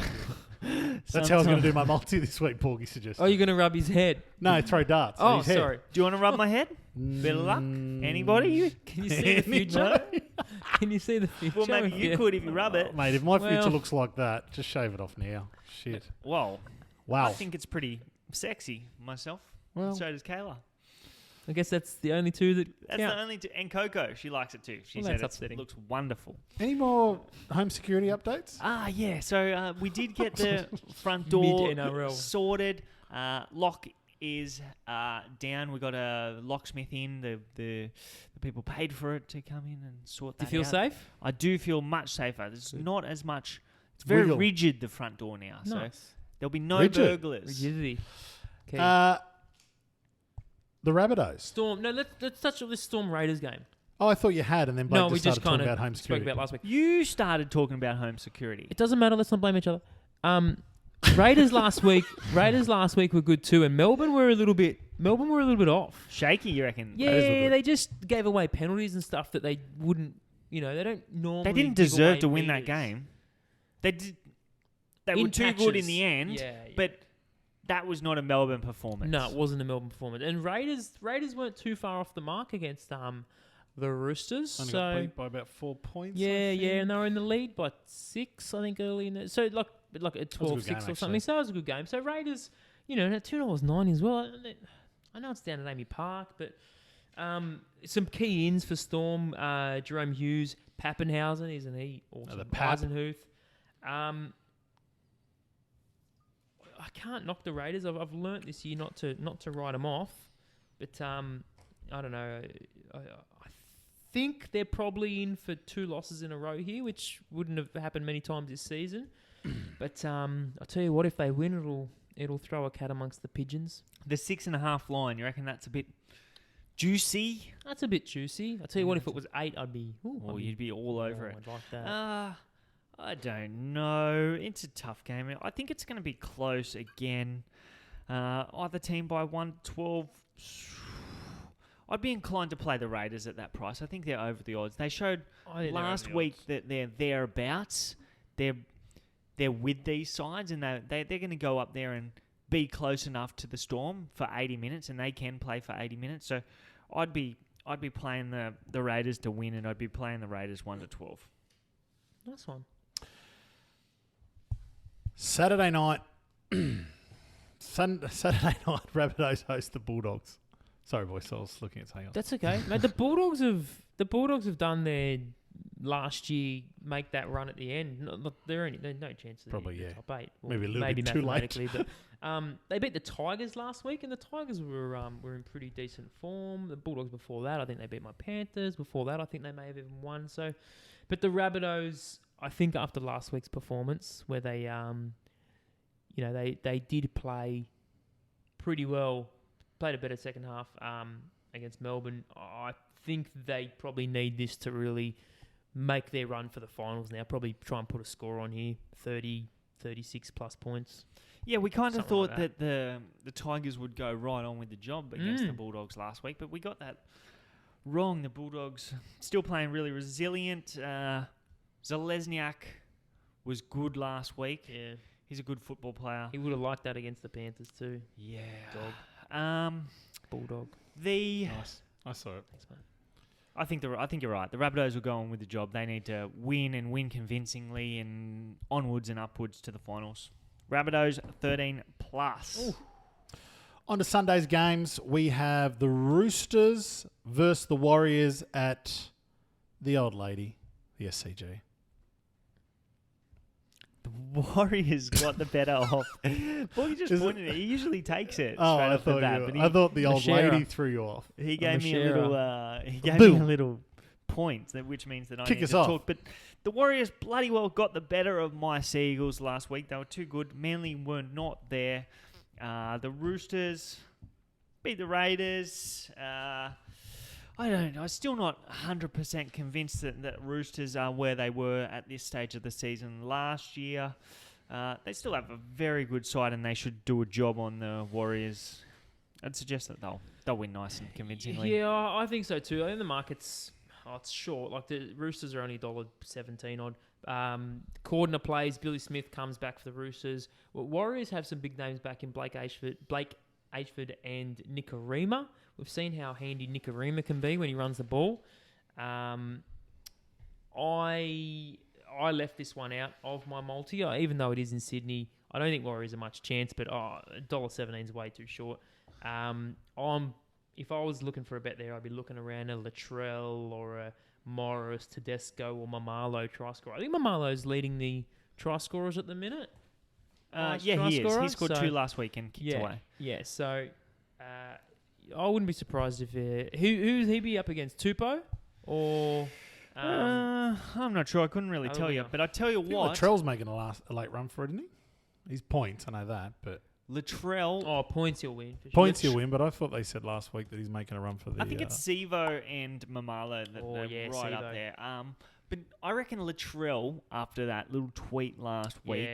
That's how I was going to do my multi this week, Porgy suggested. Oh, you're going to rub his head. No, throw darts. Oh, at his head. sorry. Do you want to rub my head? Bit of luck? Anybody? Can you see the future? Can you see the future? Well, maybe you could if you rub it. Mate, if my future Well- looks like that, just shave it off now. Shit. Well, Wow. I think it's pretty sexy myself. Well- So does Kayla. I guess that's the only two that That's count. the only two. And Coco, she likes it too. She Well, said that's it upsetting. looks wonderful. Any more home security updates? Yeah. So we did get the front door Mid-NRL. sorted. Lock is down. We got a locksmith in. The people paid for it to come in and sort Do that you feel out. safe? I do feel much safer. There's Good. not as much. It's very Wiggle. rigid, the front door now. So Nice. there'll be no Rigid? burglars. Rigidity. Okay. The Rabbitohs. Storm. No, let's touch on this Storm Raiders game. Oh, I thought you had, and then Blake No, we just started talking kind about home of spoke security. about last week. You started talking about home security. It doesn't matter. Let's not blame each other. Raiders last week. Raiders last week were good too, and Melbourne were a little bit off. Shaky, you reckon? Raiders were Yeah, good. they just gave away penalties and stuff that they wouldn't. You know, they don't normally. They didn't give deserve away to win that meters. game. They did. They In were too good in patches. the end, Yeah, but that was not a Melbourne performance. no, it wasn't a Melbourne performance. And Raiders weren't too far off the mark against the Roosters. Only so got beat by about 4 points. I yeah, think. and they were in the lead by 6, I think, early in it. So like at was a 12-6 good or game, something. actually. So it was a good game. So Raiders, at $2.90 as well. I know it's down at Amy Park, but some key ins for Storm. Jerome Hughes, Pappenhausen, isn't he? Awesome. the Pap. Eisenhuth. I can't knock the Raiders. I've learnt this year not to write them off, but I don't know. I think they're probably in for 2 losses in a row here, which wouldn't have happened many times this season. But I'll tell you what, if they win, it'll throw a cat amongst the pigeons. The 6.5 line, you reckon that's a bit juicy? That's a bit juicy. I'll tell you what, if it was 8, I'd be. Or you'd be all over it. I'd like that. I don't know. It's a tough game. I think it's going to be close again. Either team by 112. I'd be inclined to play the Raiders at that price. I think they're over the odds. They showed I think they're last over the week odds. that they're thereabouts. They're with these sides, and they're going to go up there and be close enough to the Storm for 80 minutes, and they can play for 80 minutes. So I'd be playing the Raiders to win, and I'd be playing the Raiders 1-12. Nice one. Saturday night. Saturday night, Rabbitohs host the Bulldogs. Sorry, boys, I was looking at something else. That's okay, mate. The Bulldogs have done their last year make that run at the end. They're no chance of Probably, the yeah. top 8. Maybe a little bit too late. mathematically, but they beat the Tigers last week, and the Tigers were in pretty decent form. The Bulldogs before that, I think they beat my Panthers. Before that, I think they may have even won. So, but the Rabbitohs, I think after last week's performance, where they they did play pretty well, played a better second half against Melbourne. I think they probably need this to really make their run for the finals now. Probably try and put a score on here, 30, 36 plus points. Yeah, we kind of Something thought like that the Tigers would go right on with the job against the Bulldogs last week, but we got that wrong. The Bulldogs still playing really resilient. Zalesniak was good last week. Yeah, He's a good football player. he would have liked that against the Panthers too. Yeah. Dog. Bulldog. Nice. I saw it. Thanks, man. I think you're right. The Rabbitohs will go on with the job. They need to win and win convincingly and onwards and upwards to the finals. Rabbitohs 13 plus. Ooh. On to Sunday's games, we have the Roosters versus the Warriors at the old lady, the SCG. The Warriors got the better of. Well, you just pointed it. He usually takes it. Oh, straight I off the thought, bat, but I thought the old Mashera. lady threw you off. he gave me a little. He gave Boom. me a little point, which means that I Kick need us to off. talk. But the Warriors bloody well got the better of my Sea Eagles last week. They were too good. Manly were not there. The Roosters beat the Raiders. I don't know. I'm still not 100% convinced that Roosters are where they were at this stage of the season last year. They still have a very good side, and they should do a job on the Warriors. I'd suggest that they'll win nice and convincingly. Yeah, I think so too. I think the market's it's short. Like the Roosters are only $1.17 odd. Cordner plays. Billy Smith comes back for the Roosters. Well, Warriors have some big names back in Blake Ashford and Nikorima. We've seen how handy Nikorima can be when he runs the ball. I left this one out of my multi, even though it is in Sydney. I don't think Warriors are much chance, but $1.17 is way too short. If I was looking for a bet there, I'd be looking around a Latrell or a Morris, Tedesco, or Mamalo try scorer. I think Mamalo's leading the try scorers at the minute. Yeah, he is. He scored 2 last week and kicked away. Yeah, so I wouldn't be surprised if who'd he be up against? Tupou or? I'm not sure. I couldn't really tell you. But I tell you what, Latrell's making a late run for it, isn't he? He's points, I know that, but Latrell. Oh, points he'll win. For sure. points he'll win. But I thought they said last week that he's making a run for the. I think it's Sevo and Mamalo that Oh, they're yeah, right Sevo. up there. But I reckon Latrell, after that little tweet last week,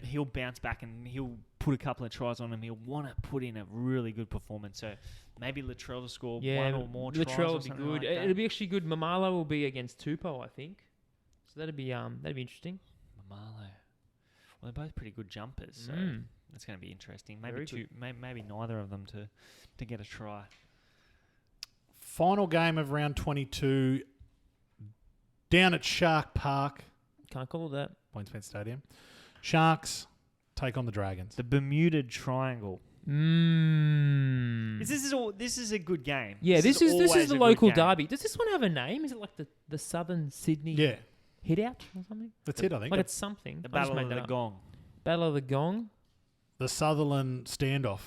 he'll bounce back and he'll put a couple of tries on him. He'll want to put in a really good performance. So maybe Latrell to score one or more tries. Latrell or will be something good. like that. It'll be actually good. Mamalo will be against Tupou, I think. So that'd be interesting. Mamalo. Well, they're both pretty good jumpers, so that's going to be interesting. Very Maybe neither of them to get a try. final game of round 22 down at Shark Park, Can't call it that. Pointsbet Stadium. Sharks take on the Dragons. The Bermuda Triangle. Mm. This is a good game. Yeah, this is always the a good local game. derby. Does this one have a name? Is it like the Southern Sydney Yeah, Hideout or something? that's it, I think. Like it's something. The I just Battle made of that the up. Gong. Battle of the Gong. The Sutherland standoff.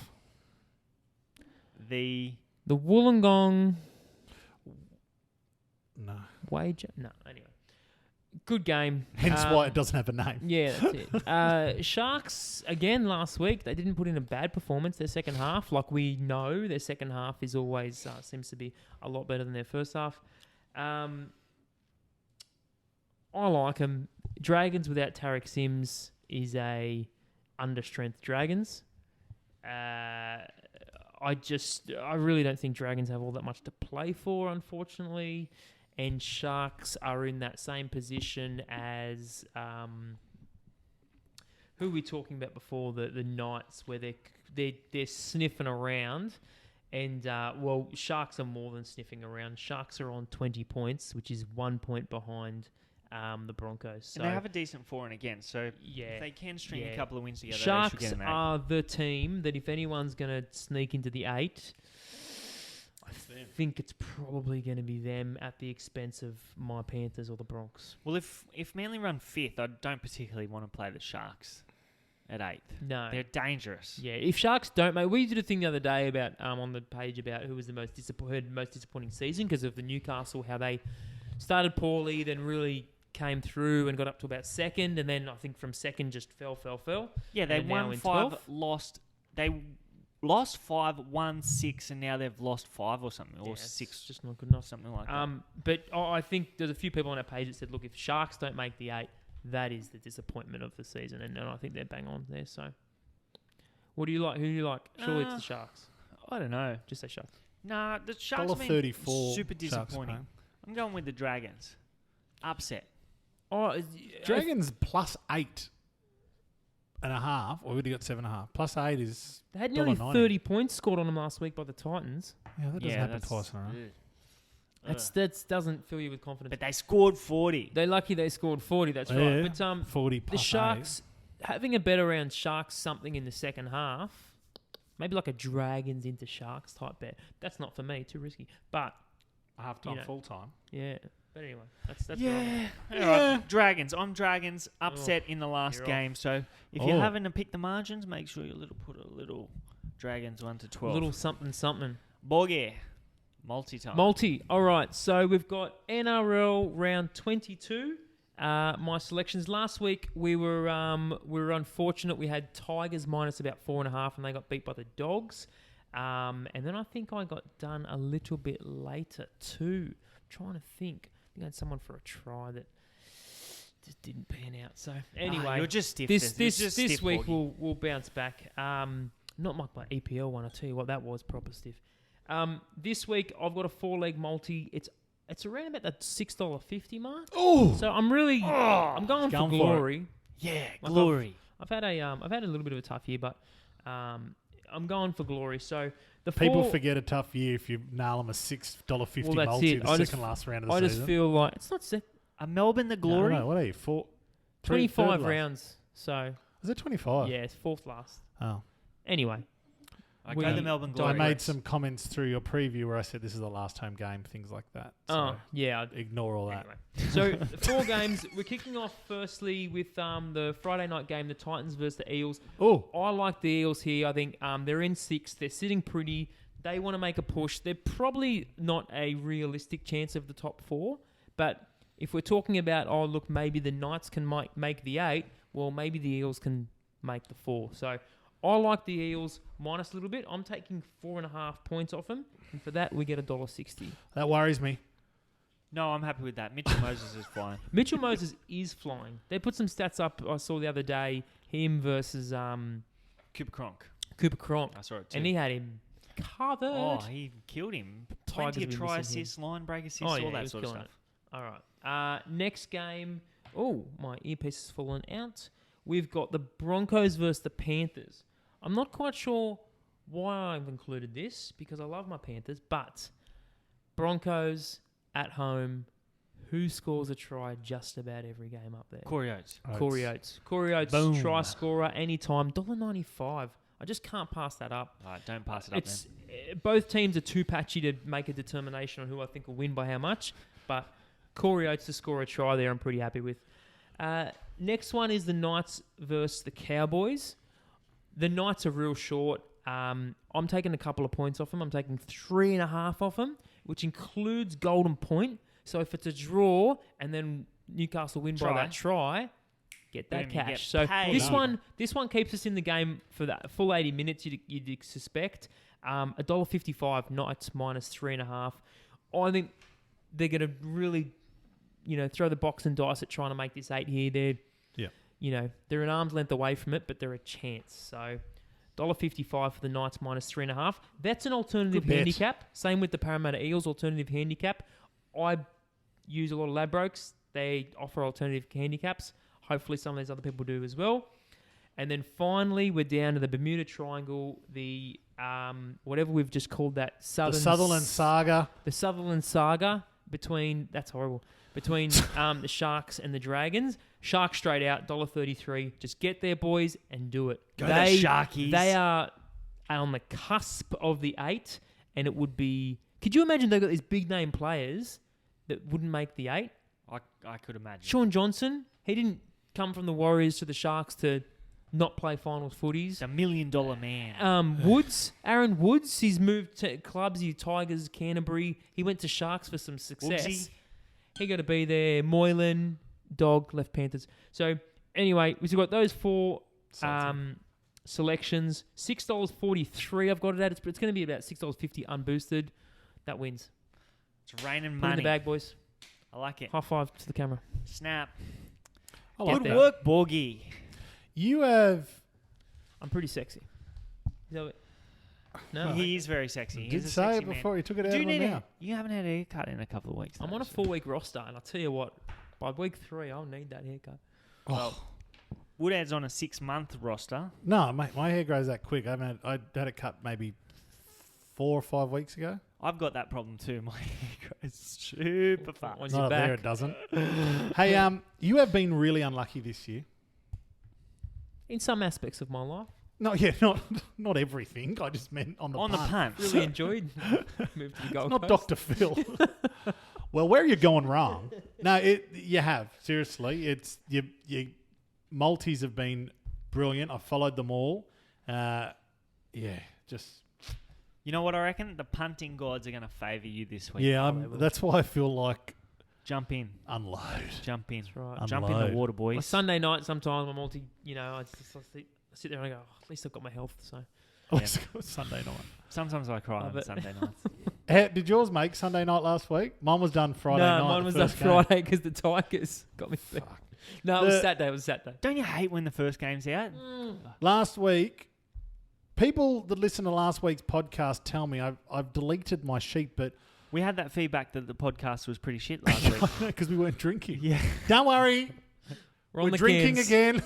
The Wollongong No. wager. No, anyway. Good game. Hence why it doesn't have a name. Yeah, that's it. Sharks, again, last week, they didn't put in a bad performance their second half. Like we know, their second half is always seems to be a lot better than their first half. I like them. Dragons without Tarek Sims is a understrength Dragons. I really don't think Dragons have all that much to play for, unfortunately. And Sharks are in that same position as who were we talking about before, the Knights, where they're sniffing around. And Sharks are more than sniffing around. Sharks are on 20 points, which is 1 point behind the Broncos. So and they have a decent for and against, so yeah, if they can string a couple of wins together, they should Sharks get an 8. are the team that if anyone's going to sneak into the 8, I think it's probably going to be them at the expense of my Panthers or the Bronx. Well, if Manly run 5th, I don't particularly want to play the Sharks at 8th. No. They're dangerous. Yeah, if Sharks don't make... We did a thing the other day about on the page about who was the most disappointing season because of the Newcastle, how they started poorly, then really came through and got up to about second, and then I think from second just fell. Yeah, they And now won in 5, 12th. lost... They lost 5, won 6, and now they've lost 5 or something, or Yeah, it's 6, just not good enough. something like that. But I think there's a few people on our page that said, look, if Sharks don't make the 8, that is the disappointment of the season, and I think they're bang on there. So, what do you like? Who do you like? Surely it's the Sharks. I don't know. Just say Sharks. Nah, the Sharks have been $1.34 super Sharks disappointing. paying. I'm going with the Dragons. Upset. Oh, Dragons plus 8.5, or would you got 7.5? Plus 8 is they had nearly $1.90. 30 points scored on them last week by the Titans. Yeah, that doesn't happen twice in a row. That doesn't fill you with confidence. But they scored 40. They're lucky they scored 40. That's Yeah, right. But 40 the plus Sharks having a bet around Sharks something in the second half. maybe like a Dragons into Sharks type bet. That's not for me, too risky. But Half-time, You know. full-time. yeah, but anyway, that's where I'm Yeah. at. All right. Dragons. I'm Dragons. Upset in the last you're game. So if you're having to pick the margins, make sure you put a little Dragons 1 to 12. Little something. Borgie. Multi-time. Multi. All right, so we've got NRL round 22. My selections last week, we were unfortunate. We had Tigers minus about 4.5, and they got beat by the Dogs. And then I think I got done a little bit later too. Trying to think. I think I had someone for a try that just didn't pan out. So anyway, you're just stiff. this week we'll bounce back. Not like my EPL one. I tell you what, that was proper stiff. This week I've got a 4-leg multi. It's around about that $6.50 mark. Oh, So I'm really I'm going for glory. Yeah, Like glory. I've had a little bit of a tough year, but I'm going for glory. So the people four, forget a tough year if you nail them a $6.50 Well, that's multi it. the I just- second last round of the I season. just feel like it's not Are Melbourne the glory? No, what are you? 25 third rounds. So Is it 25? yeah, it's fourth last. Oh. Anyway, I We- go the Melbourne I glory. made some comments through your preview where I said this is the last home game, things like that. So yeah. ignore all that. Anyway. So 4 games. We're kicking off firstly with the Friday night game, the Titans versus the Eels. Oh, I like the Eels here. I think they're in 6th. They're sitting pretty. They want to make a push. They're probably not a realistic chance of the top 4. But if we're talking about, look, maybe the Knights can make the 8, well, maybe the Eels can make the 4. So I like the Eels minus a little bit. I'm taking 4.5 points off them. And for that, we get $1.60. that worries me. No, I'm happy with that. Mitchell Moses is flying. Mitchell Moses is flying. They put some stats up I saw the other day. Him versus Cooper Cronk. Cooper Cronk. I saw it too. And he had him covered. Oh, he killed him. Tigers Plenty of will be try missing him. assists, line break assists, Oh, yeah, all he that was sort of killing stuff. All right. Next game. Oh, my earpiece has fallen out. We've got the Broncos versus the Panthers. I'm not quite sure why I've included this because I love my Panthers, but Broncos at home. Who scores a try just about every game up there? Corey Oates. Corey Oates. Corey Oates, Boom. try scorer anytime. $1.95. I just can't pass that up. All right, don't pass it up, It's both teams are too patchy to make a determination on who I think will win by how much. But Corey Oates to score a try there, I'm pretty happy with. Next one is the Knights versus the Cowboys. The Knights are real short. I'm taking a couple of points off them. I'm taking 3.5 off them, which includes Golden Point. So if it's a draw and then Newcastle win by that try, get that Boom, you cash. get So paid. this one keeps us in the game for that full 80 minutes. You'd suspect $1.55 Knights minus 3.5. I think they're going to really, throw the box and dice at trying to make this 8 here. They're an arm's length away from it, but they're a chance. So $1.55 for the Knights minus 3.5. That's an alternative handicap. Same with the Parramatta Eels alternative handicap. I use a lot of Ladbrokes. They offer alternative handicaps. Hopefully some of these other people do as well. And then finally, we're down to the Bermuda Triangle, the whatever we've just called that. The Sutherland Saga. The Sutherland Saga between the Sharks and the Dragons. Sharks straight out, $1.33. Just get there, boys, and do it. Go the Sharkies. They are on the cusp of the 8, and it would be... Could you imagine they've got these big-name players that wouldn't make the 8? I could imagine. Sean Johnson, he didn't come from the Warriors to the Sharks to not play finals footies. He's $1 million man. Aaron Woods, he's moved to clubs, Tigers, Canterbury. He went to Sharks for some success. Woodsy. He got to be there. Moylan, Dog, left Panthers. So anyway, we've got those 4 selections. $6.43 I've got it at. It's going to be about $6.50 unboosted. That wins. It's raining Put it in money. the bag, boys. I like it. High five to the camera. Snap. I like Good that. work, Borgie. You have... I'm pretty sexy. Is that what? No. He is very sexy. You He's did a say sexy it man. before you took it out Do of you my need mouth. You haven't had a haircut in a couple of weeks. I'm on a 4-week roster, and I'll tell you what, by week 3, I'll need that haircut. Oh. Woodad's on a 6-month roster. No, mate, my hair grows that quick. I had it cut maybe 4 or 5 weeks ago. I've got that problem too. My hair grows super fast. Once Not you're up back. there, it doesn't. Hey, you have been really unlucky this year. In some aspects of my life. Not everything. I just meant on the On the punt. punt. Really enjoyed moving to the Gold Not Coast. Dr. Phil. Well, where are you going wrong? No, you have. Seriously. It's your multis have been brilliant. I followed them all. Just... You know what I reckon? The punting gods are going to favour you this week. Yeah, they will. that's why I feel like Jump in. unload. Jump in. That's right. Jump in the Unload. water, Like boys. Sunday night, sometimes I'm I sit there and I go, at least I've got my health. So Yeah. Sunday night. Sometimes I cry Love on it. Sunday nights. Did yours make Sunday night last week? Mine was done Friday night. no, mine the was done first game. Friday because the Tigers got me. Fuck. No, it was Saturday. It was Saturday. Don't you hate when the first game's out? Last week, people that listen to last week's podcast tell me I've deleted my sheet, but We had that feedback that the podcast was pretty shit last week. because we weren't drinking. Yeah. Don't worry, We're on we're the drinking cans. again.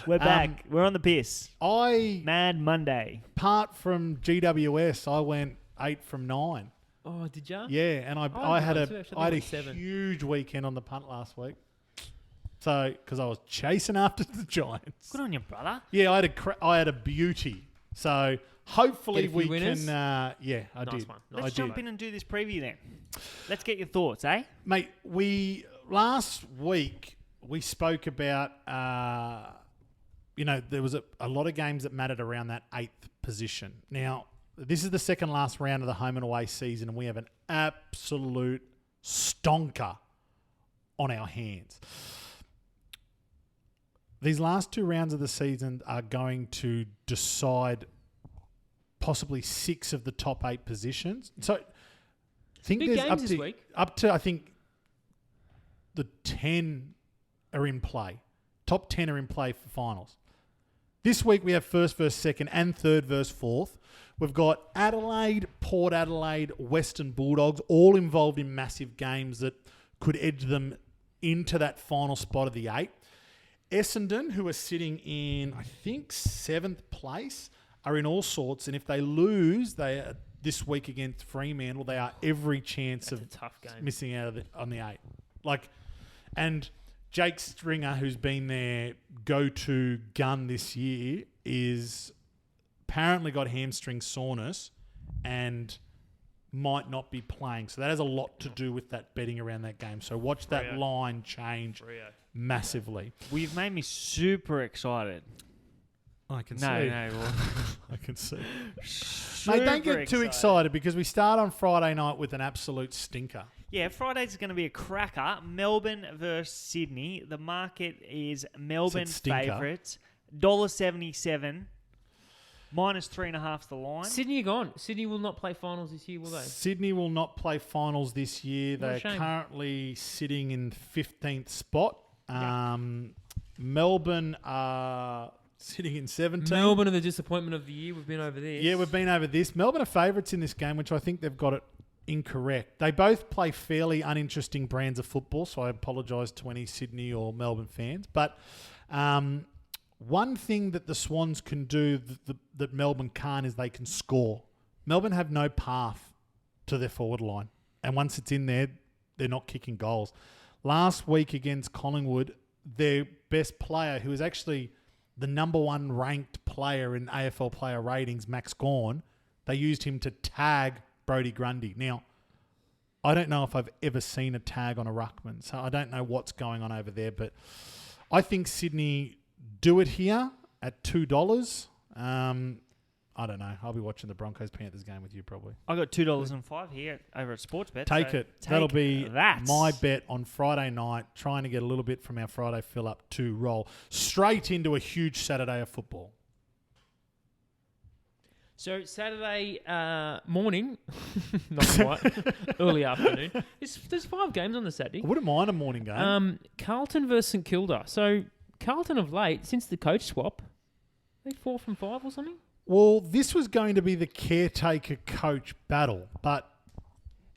We're back. We're on the piss. Mad Monday. Apart from GWS, I went 8 from 9. Oh, did you? Yeah, and I I had did too, actually. I I had a went 7. huge weekend on the punt last week. So, because I was chasing after the Giants. Good on you, brother. Yeah, I had a beauty. So hopefully Get a few we winners? can. I Nice did. one. Let's I jump did. in and do this preview then. Let's get your thoughts, eh? Mate, last week we spoke about, there was a lot of games that mattered around that 8th position. Now, this is the second last round of the home and away season, and we have an absolute stonker on our hands. These last 2 rounds of the season are going to decide possibly 6 of the top 8 positions. So, I think Big there's games this week. up to I think the 10 are in play. Top 10 are in play for finals. This week we have first versus second and third versus fourth. We've got Adelaide, Port Adelaide, Western Bulldogs, all involved in massive games that could edge them into that final spot of the 8. Essendon, who are sitting in, I think, 7th place, are in all sorts. And if they lose, they are this week against Fremantle, they are every chance That's of a tough game. missing out on the 8. And Jake Stringer, who's been their go-to gun this year, is apparently got hamstring soreness and might not be playing. So that has a lot to do with that betting around that game. So watch that Rio. line change massively. Well, you've made me super excited. I can No, well, I can see. super Mate, don't get too excited because we start on Friday night with an absolute stinker. Yeah, Friday's going to be a cracker. Melbourne versus Sydney. The market is Melbourne stinker. favourites. $1.77. -3.5 the line. Sydney are gone. Sydney will not play finals this year, will they? Sydney will not play finals this year. What a They're shame. currently sitting in 15th spot. Yeah. Melbourne are sitting in 17th. Melbourne are the disappointment of the year. We've been over this. Yeah, we've been over this. Melbourne are favourites in this game, which I think they've got it incorrect. They both play fairly uninteresting brands of football, so I apologise to any Sydney or Melbourne fans. But one thing that the Swans can do that Melbourne can't is they can score. Melbourne have no path to their forward line. And once it's in there, they're not kicking goals. Last week against Collingwood, their best player, who is actually the number 1 ranked player in AFL player ratings, Max Gawn, they used him to tag Brodie Grundy. Now, I don't know if I've ever seen a tag on a ruckman, so I don't know what's going on over there, but I think Sydney do it here at $2. I don't know. I'll be watching the Broncos-Panthers game with you probably. I got $2.05 here over at Sportsbet. Take so it. take That'll be that. my bet on Friday night, trying to get a little bit from our Friday fill-up to roll straight into a huge Saturday of football. So Saturday morning, not quite, early afternoon. There's 5 games on the Saturday. I wouldn't mind a morning game. Carlton versus St Kilda. So Carlton of late, since the coach swap, they 4 from 5 or something. Well, this was going to be the caretaker coach battle, but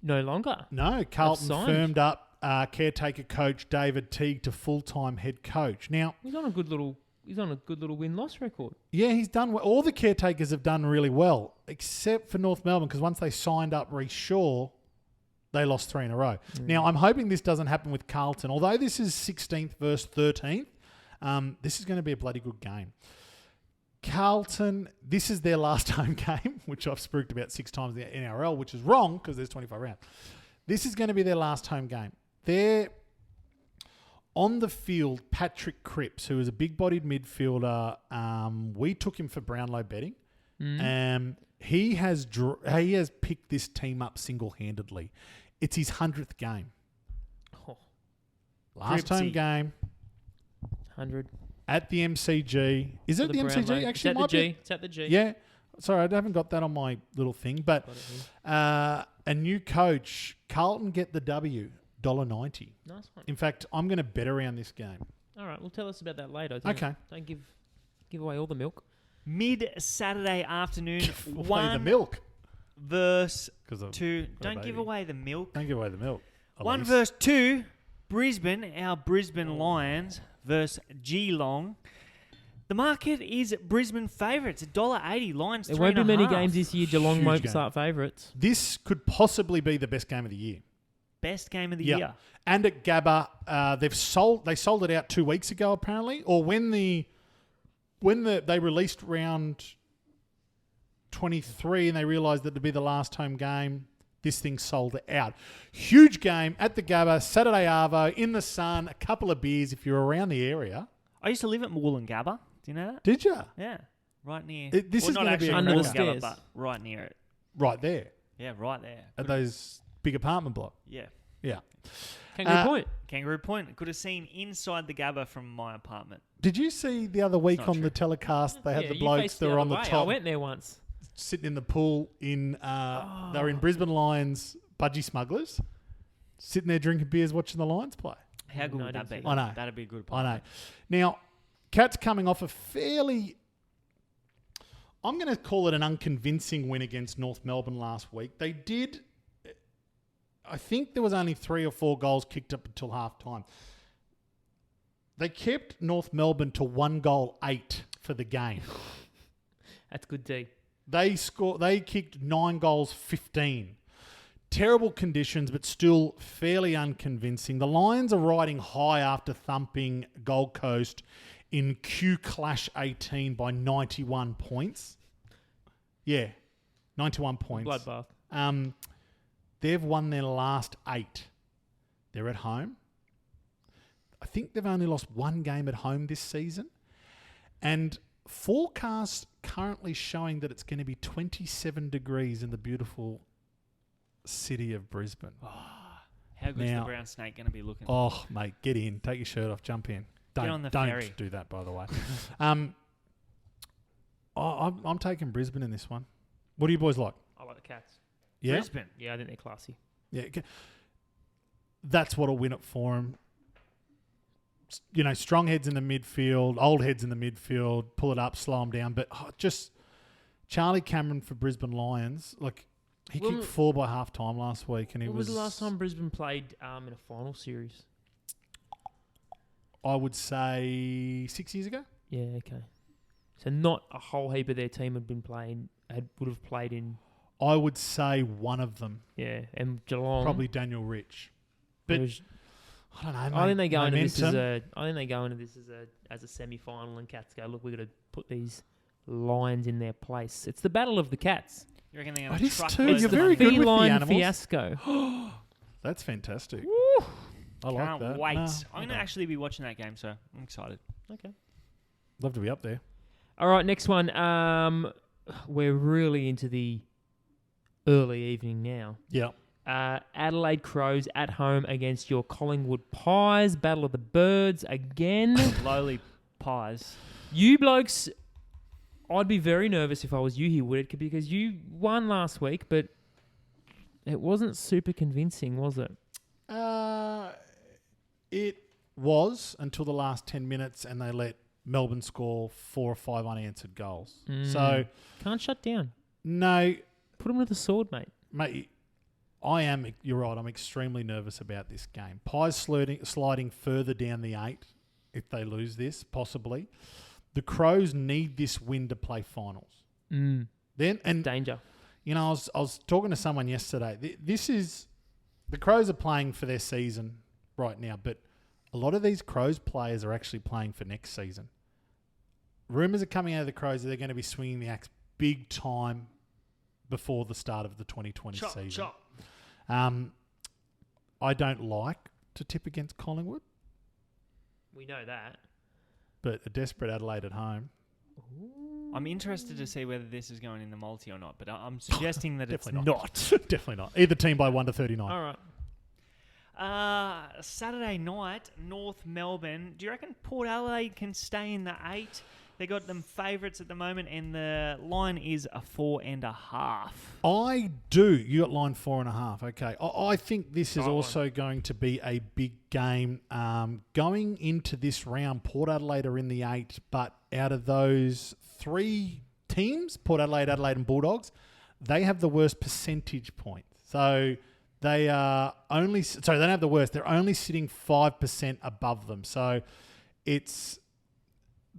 No longer. no, Carlton signed. firmed up caretaker coach David Teague to full-time head coach. Now, He's on a good little win-loss record. yeah, he's done well. All the caretakers have done really well, except for North Melbourne, because once they signed up Reece Shaw, they lost 3 in a row. Now, I'm hoping this doesn't happen with Carlton. Although this is 16th versus 13th, this is going to be a bloody good game. Carlton, this is their last home game, which I've spooked about 6 times in the NRL, which is wrong because there's 25 rounds. This is going to be their last home game. They're on the field, Patrick Cripps, who is a big-bodied midfielder. We took him for Brownlow betting. He has picked this team up single-handedly. It's his 100th game. Oh. Last home game. 100. At the MCG. Is it the MCG? Actually, it's at the G. It's at the G. Yeah. Sorry, I haven't got that on my little thing. But a new coach, Carlton get the W, $1.90. Nice one. In fact, I'm going to bet around this game. All right, well, tell us about that later. Okay. Don't give away all the milk. Mid-Saturday afternoon, The milk. verse 'Cause 2. got a Don't give baby. away the milk. Don't give away the milk. 1 Elise. verse 2, Brisbane, our Brisbane Lions versus Geelong. The market is Brisbane favourites, $1.80. Lions There 3.5. won't be many games this year. Geelong Huge won't game. start favourites. This could possibly be the best game of the year. Best game of the Yeah. year. And at Gabba, they sold it out 2 weeks ago apparently, or when they released round 23 and they realised that to be the last home game, this thing sold out. Huge game at the Gabba, Saturday Arvo, in the sun, a couple of beers if you're around the area. I used to live at Wollongabba. Do you know that? Did you? Yeah. Right near. This is not gonna be actually under the Wollongabba, stairs. but right near it. Right there Yeah, right there. at those big apartment block. Yeah. Yeah. Kangaroo Point. Kangaroo Point. Could have seen inside the Gabba from my apartment. Did you see the other week not on true. the telecast they had Yeah, the you blokes faced that were other on the way. I top went there once. sitting in the pool in they were in Brisbane Lions Budgie Smugglers, sitting there drinking beers watching the Lions play. How good No, I would that didn't be? see that. I know. That'd be a good I know. apartment. Now, Cats coming off a fairly, I'm going to call it an unconvincing win against North Melbourne last week. They did, I think there was only 3 or 4 goals kicked up until half time. They kept North Melbourne to 1 goal 8 for the game. That's good D. They kicked 9 goals 15. Terrible conditions, but still fairly unconvincing. The Lions are riding high after thumping Gold Coast in Q Clash 18 by 91 points. Yeah, 91 points. Bloodbath. They've won their last 8. They're at home. I think they've only lost 1 game at home this season. And forecasts currently showing that it's going to be 27 degrees in the beautiful city of Brisbane. How good's Now- the brown snake going to be looking? Oh, mate, get in. Take your shirt off. Jump in. Don't, on the don't ferry. do that, by the way. I'm taking Brisbane in this one. What do you boys like? I like the Cats. Yeah? Brisbane. Yeah, I think they're classy. Yeah. That's what'll win it for him. You know, strong heads in the midfield, old heads in the midfield, pull it up, slow them down. But just Charlie Cameron for Brisbane Lions, like he Well, kicked 4 by half time last week, and he When was the last time Brisbane played in a final series? I would say 6 years ago. Yeah, okay. So not a whole heap of their team would have played in. I would say one of them, Yeah, and Geelong probably Daniel Rich. But whereas I don't know. I think they go into this as momentum. a semi-final, and Cats go, look, we've got to put these Lions in their place. It's the battle of the Cats. You reckon they're It going to is truck too. loads You're of very money? good with the Feline animals. fiasco. That's fantastic. Woo. I like Can't that. wait. No, I'm I going to don't. actually be watching that game, so I'm excited. Okay. Love to be up there. All right, next one. We're really into the early evening now. Yeah. Adelaide Crows at home against your Collingwood Pies. Battle of the Birds again. Lowly pies. You blokes, I'd be very nervous if I was you here, Woodard, because you won last week, but it wasn't super convincing, was it? It was until the last 10 minutes, and they let Melbourne score 4 or 5 unanswered goals. So, Can't shut down. no, Put them to the sword, mate. mate, you're right, I'm extremely nervous about this game. Pies sliding further down the 8 if they lose this, possibly. The Crows need this win to play finals. And Danger. you know, I was talking to someone yesterday. The Crows are playing for their season right now, but a lot of these Crows players are actually playing for next season. rumours are coming out of the Crows that they're going to be swinging the axe big time before the start of the 2020 season. Chop. I don't like to tip against Collingwood, We know that. but a desperate Adelaide at home. I'm interested to see whether this is going in the multi or not, but I'm suggesting that it's Definitely not. not. Definitely not. Either team by 1 to 39. All right. Saturday night, North Melbourne. Do you reckon Port Adelaide can stay in the 8? They got them favourites at the moment, and the line is a 4.5. I do. You got line 4.5. Okay. I think this is Right also going to be a big game. Going into this round, Port Adelaide are in the 8, but out of those 3 teams, Port Adelaide, Adelaide and Bulldogs, they have the worst percentage points. So they are only... Sorry, they don't have the worst. They're only sitting 5% above them. So it's...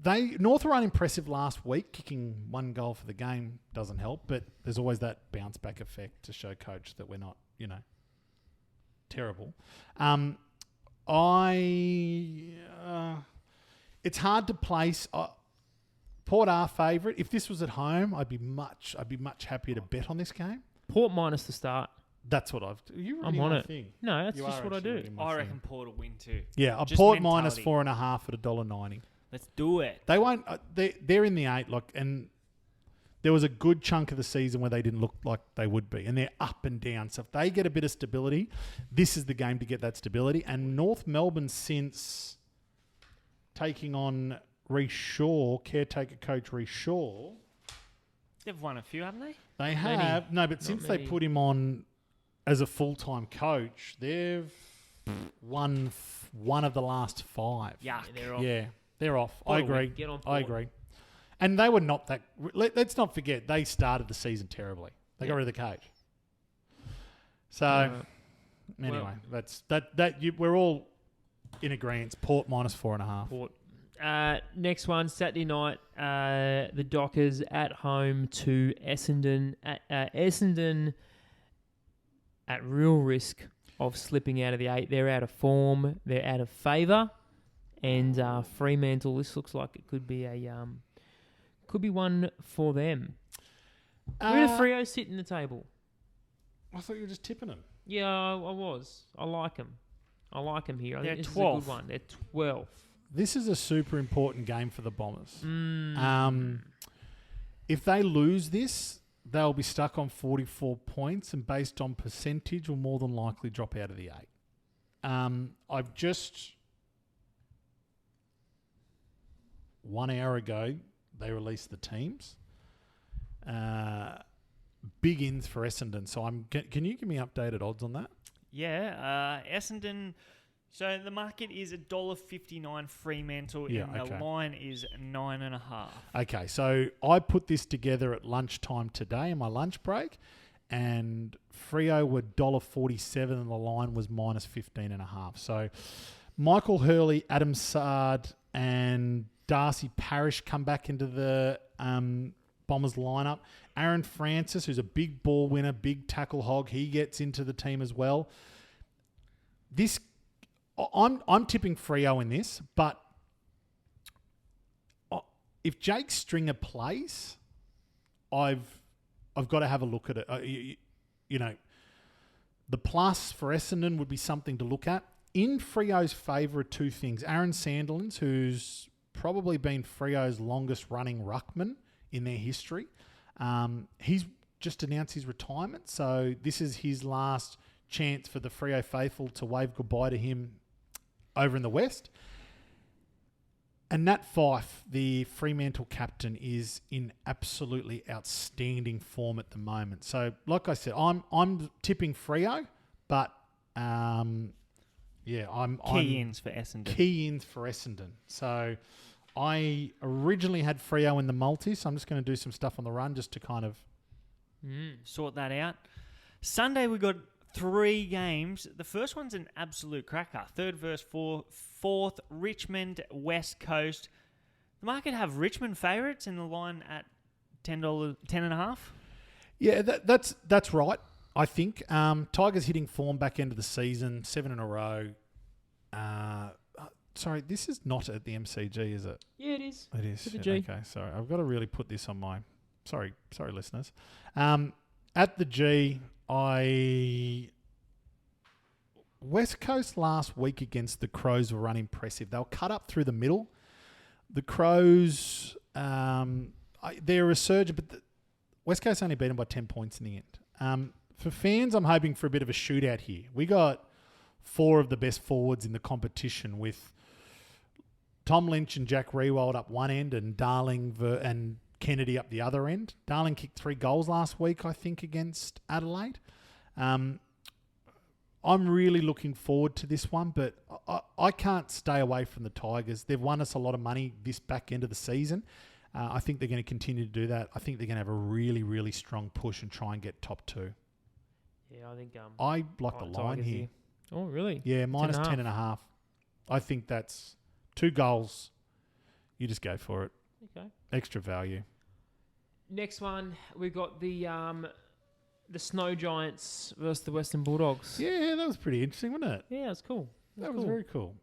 North were unimpressive last week. Kicking 1 goal for the game doesn't help, but there's always that bounce back effect to show coach that we're not, terrible. It's hard to place. Port are favourite. If this was at home, I'd be much happier to bet on this game. Port minus the start. That's what you're I'm reading on my it. thing. No, that's You just are what I actually do. reading my I thing. reckon Port will win too. Yeah, a Just Port minus mentality. 4.5 at $1.90. Let's do it. They won't. They're in the 8, and there was a good chunk of the season where they didn't look like they would be, and they're up and down. So if they get a bit of stability, this is the game to get that stability. And North Melbourne, since taking on Reece Shaw, caretaker coach Reece Shaw, They've won a few, haven't they? they Many. have but since they many. put him on as a full-time coach, they've won one of the last 5. Yuck. They're off. Yeah, they're off. Port I will win. agree. Get on I Port. agree. And they were not that... Let's not forget, they started the season terribly. They got Yeah. rid of the coach. So, anyway, well- that's that. We're all in agreement. Port minus 4.5. Port. Next one, Saturday night, the Dockers at home to Essendon. Essendon at real risk of slipping out of the 8. They're out of form. They're out of favour. And Fremantle, this looks like it could be one for them. Where do Freo sit in the table? I thought you were just tipping them. Yeah, I was. I like them. Here. I They're think this 12th. is a good one. They're 12th. This is a super important game for the Bombers. If they lose this, they'll be stuck on 44 points, and based on percentage, will more than likely drop out of the 8. I've just 1 hour ago, they released the teams. Big ins for Essendon. So can you give me updated odds on that? Yeah, Essendon. So the market is $1.59 Fremantle, Yeah, and okay. the line is 9.5. Okay, so I put this together at lunchtime today in my lunch break, and Freo were $1.47 and the line was minus 15.5. So Michael Hurley, Adam Sard, and Darcy Parish come back into the Bombers lineup. Aaron Francis, who's a big ball winner, big tackle hog, he gets into the team as well. I'm tipping Freo in this, but if Jake Stringer plays, I've got to have a look at it. The plus for Essendon would be something to look at. In Freo's favour are 2 things. Aaron Sandilands, who's probably been Freo's longest running ruckman in their history. He's just announced his retirement, so this is his last chance for the Freo faithful to wave goodbye to him over in the West. And Nat Fyfe, the Fremantle captain, is in absolutely outstanding form at the moment. So, like I said, I'm tipping Freo, but I'm Key ins for Essendon. Key ins for Essendon. So I originally had Freo in the multi, so I'm just going to do some stuff on the run just to kind of... Sort that out. Sunday we got 3 games. The first one's an absolute cracker. 3rd versus 4th, Richmond, West Coast. The market have Richmond favourites in the line at $10.5. Yeah, that's right, I think. Tigers hitting form back end of the season, 7 in a row. Sorry, this is not at the MCG, is it? Yeah, it G's. It is. With a G. Okay, sorry. I've got to really put this on my... Sorry, listeners. At the G, West Coast last week against the Crows were unimpressive. They were cut up through the middle. The Crows, they're a resurgent, but West Coast only beat them by 10 points in the end. For fans, I'm hoping for a bit of a shootout here. We got 4 of the best forwards in the competition with Tom Lynch and Jack Rewald up one end and Darling and Kennedy up the other end. Darling kicked 3 goals last week, I think, against Adelaide. I'm really looking forward to this one, but I can't stay away from the Tigers. They've won us a lot of money this back end of the season. I think they're going to continue to do that. I think they're going to have a really, really strong push and try and get top 2. Yeah, I think... I like the line Tigers here. Oh, really? Yeah, minus 10.5. 10.5. I think that's 2 goals. You just go for it. Okay. Extra value. Next one, we've got the Snow Giants versus the Western Bulldogs. Yeah, that was pretty interesting, wasn't it? Yeah, it's cool. That was very cool.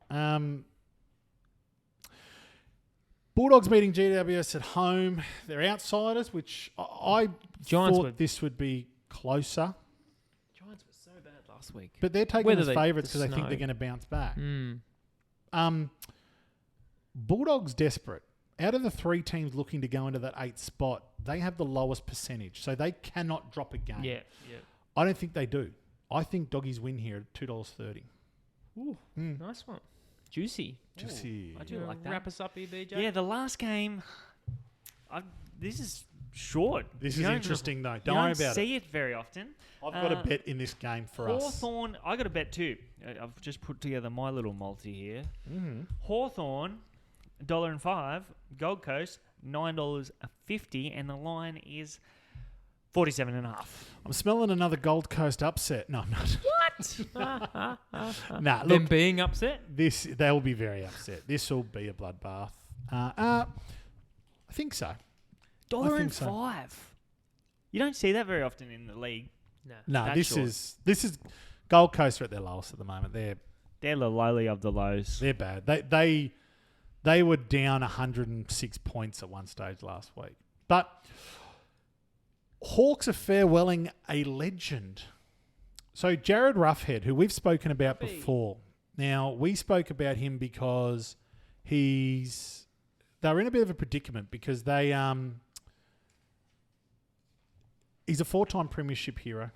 Bulldogs meeting GWS at home. They're outsiders, which I thought this would be closer. Giants were so bad last week. But they're taking Whether as they- favourites the because they think snow. they're going to bounce back. Mm. Bulldogs desperate. Out of the 3 teams looking to go into that 8th spot, they have the lowest percentage. So they cannot drop a game. Yeah. I don't think they do. I think Doggies win here at $2.30. Ooh, nice one. Juicy. Juicy. I do like that. Wrap us up here, BJ. Yeah, the last game. This is short. This You is don't- interesting, though. You Don't worry don't about it. see it very often. I've got a bet in this game for us. Hawthorn, I got a bet too. I've just put together my little multi here. Mm-hmm. Hawthorn, $1.05. Gold Coast, $9.50, and the line is 47.5. I'm smelling another Gold Coast upset. No, I'm not. What? Nah, Them look, being upset? they'll be very upset. This will be a bloodbath. I think so. $1.05. so. You don't see that very often in the league. No. No, That's this is Gold Coast are at their lowest at the moment. They're They're the lowly of the lows. They're bad. They were down 106 points at one stage last week. But Hawks are farewelling a legend. So Jared Roughhead, who we've spoken about before. Now, we spoke about him because they were in a bit of a predicament because he's a 4-time premiership hero.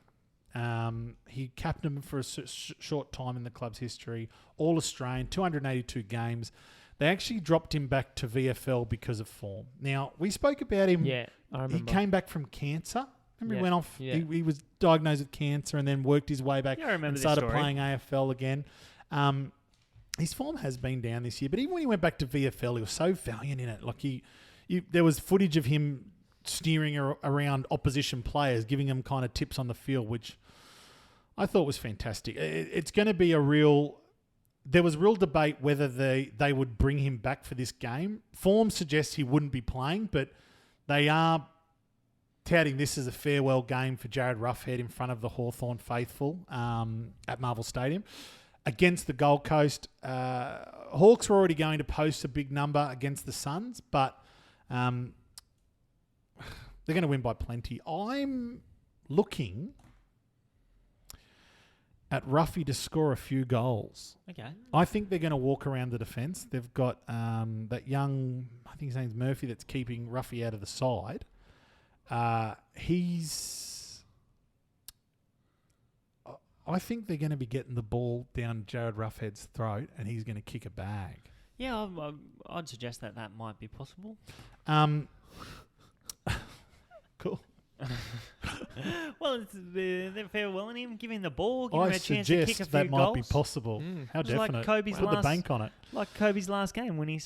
He captained them for a short time in the club's history. All-Australian, 282 games. They actually dropped him back to VFL because of form. Now, we spoke about him. Yeah, I remember. He came back from cancer. Remember, he went off. Yeah. He was diagnosed with cancer and then worked his way back Yeah, I remember and this started story. playing AFL again. His form has been down this year, but even when he went back to VFL, he was so valiant in it. Like there was footage of him steering around opposition players, giving them kind of tips on the field, which I thought was fantastic. It's going to be there was real debate whether they would bring him back for this game. Form suggests he wouldn't be playing, but they are touting this as a farewell game for Jared Roughhead in front of the Hawthorn faithful at Marvel Stadium against the Gold Coast. Hawks were already going to post a big number against the Suns, but they're going to win by plenty. I'm looking at Ruffy to score a few goals. Okay. I think they're going to walk around the defence. They've got that young, I think his name's Murphy, that's keeping Ruffy out of the side. I think they're going to be getting the ball down Jared Roughhead's throat and he's going to kick a bag. Yeah, I'd suggest that might be possible. Cool. Well, they're farewelling him, giving the ball, giving I him a chance to kick a suggest few that goals. might be possible. How It was like definite. Kobe's Put the last- bank on it. Like Kobe's last game when he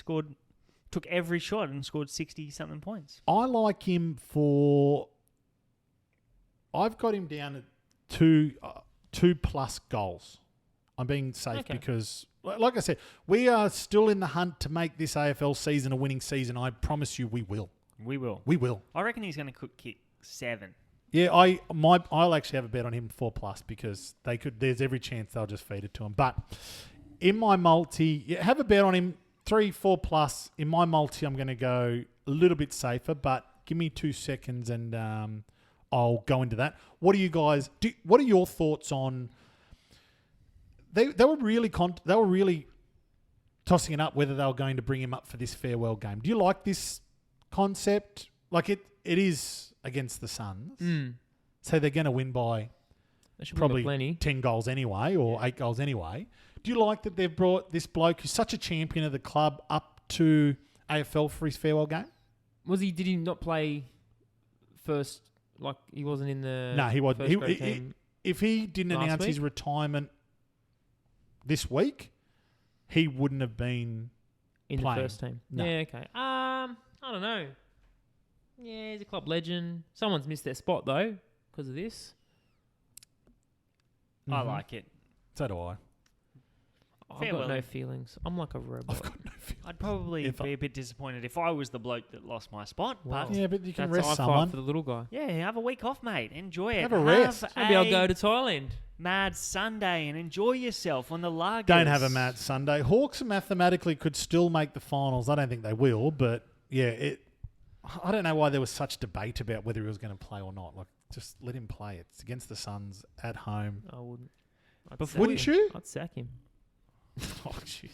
took every shot and scored 60-something points. I like him I've got him down at 2+ goals. I'm being safe because, like I said, we are still in the hunt to make this AFL season a winning season. I promise you we will. We will. We will. I reckon he's going to kick 7. Yeah, I'll actually have a bet on him 4+ because there's every chance they'll just feed it to him. But in my multi, have a bet on him 3, 4 plus. In my multi, I'm going to go a little bit safer, but give me 2 seconds and I'll go into that. What do you guys do? What are your thoughts on? They were really tossing it up whether they were going to bring him up for this farewell game. Do you like this concept? Like it is against the Suns, so they're going to win by probably plenty. 10 goals anyway, or 8 goals anyway. Do you like that they've brought this bloke who's such a champion of the club up to AFL for his farewell game? Did he not play first? Like he wasn't in the No, he wasn't. first grade team If he didn't last announce his week? retirement this week, he wouldn't have been in playing. the first team. No. Yeah, okay. I don't know. Yeah, he's a club legend. Someone's missed their spot though because of this. I Mhm. like it. So do I. I've Farewell. got no feelings. I'm like a robot. I've got no feeling. I'd probably If I- be a bit disappointed if I was the bloke that lost my spot. Wow. But Yeah, but you can That's rest high someone. five for the little guy. yeah, have a week off, mate. Enjoy it. Have a rest. Maybe I'll a go to Thailand. Mad Sunday and enjoy yourself on the Lagers. Don't have a Matt Sunday. Hawks mathematically could still make the finals. I don't think they will, but yeah, I don't know why there was such debate about whether he was going to play or not. Like, just let him play. It's against the Suns at home. I wouldn't. Wouldn't you? I'd sack him. Oh, jeez.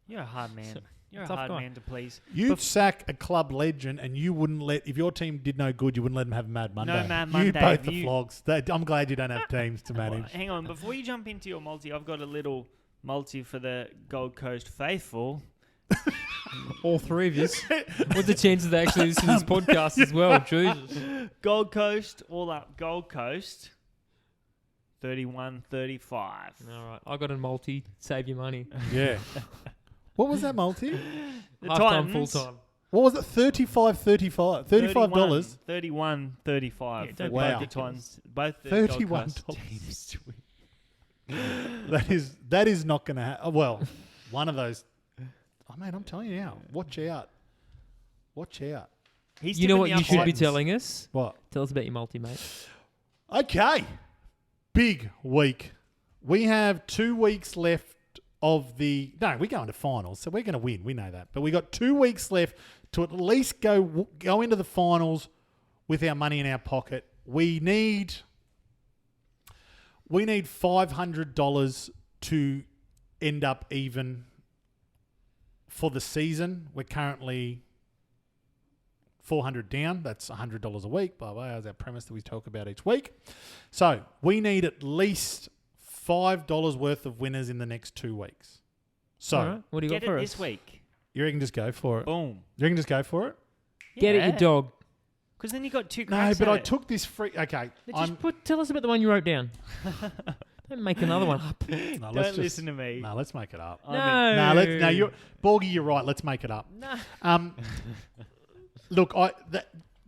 You're a hard man. You're a tough hard guy. man to please. You'd sack a club legend, and you wouldn't let if your team did no good. You wouldn't let them have Mad Monday. Mad You Monday. both the You- flogs. I'm glad you don't have teams to Well, manage. hang on, before you jump into your multi, I've got a little multi for the Gold Coast faithful. All three of you. What's the chances they actually listen to this podcast as well? Jesus. Gold Coast, all up Gold Coast, 31-35. All right. I got a multi. Save your money. Yeah. What was that multi? The Half-time, Titans, full-time. What was it? $35. $35. 31-35 Yeah, for don't Wow. both the Titans. Both the Gold $31. Coast teams to win. That is not going to happen. Well, one of those. Oh, man, I'm telling you now. Watch out. Watch out. He's You know tipping what the you should be Titans. telling us? What? Tell us about your multi, mate. Okay. Big week. We have 2 weeks left of the... No, we're going to finals, so we're going to win. We know that. But we got 2 weeks left to at least go into the finals with our money in our pocket. We need $500 to end up even for the season. We're currently 400 down. That's $100 a week. Blah, blah. That's our premise that we talk about each week. So we need at least $5 worth of winners in the next 2 weeks. So All right. What do you Get got for it us? this week. you reckon just go for it? Boom. You reckon just go for it? Get it, your dog. Because then you got 2 No, cracks but at I it. took this free... Okay. Tell us about the one you wrote down. Don't make another one up. No, Don't listen to me. No, let's make it up. No. Borgie, you're right. Let's make it up. No. Look,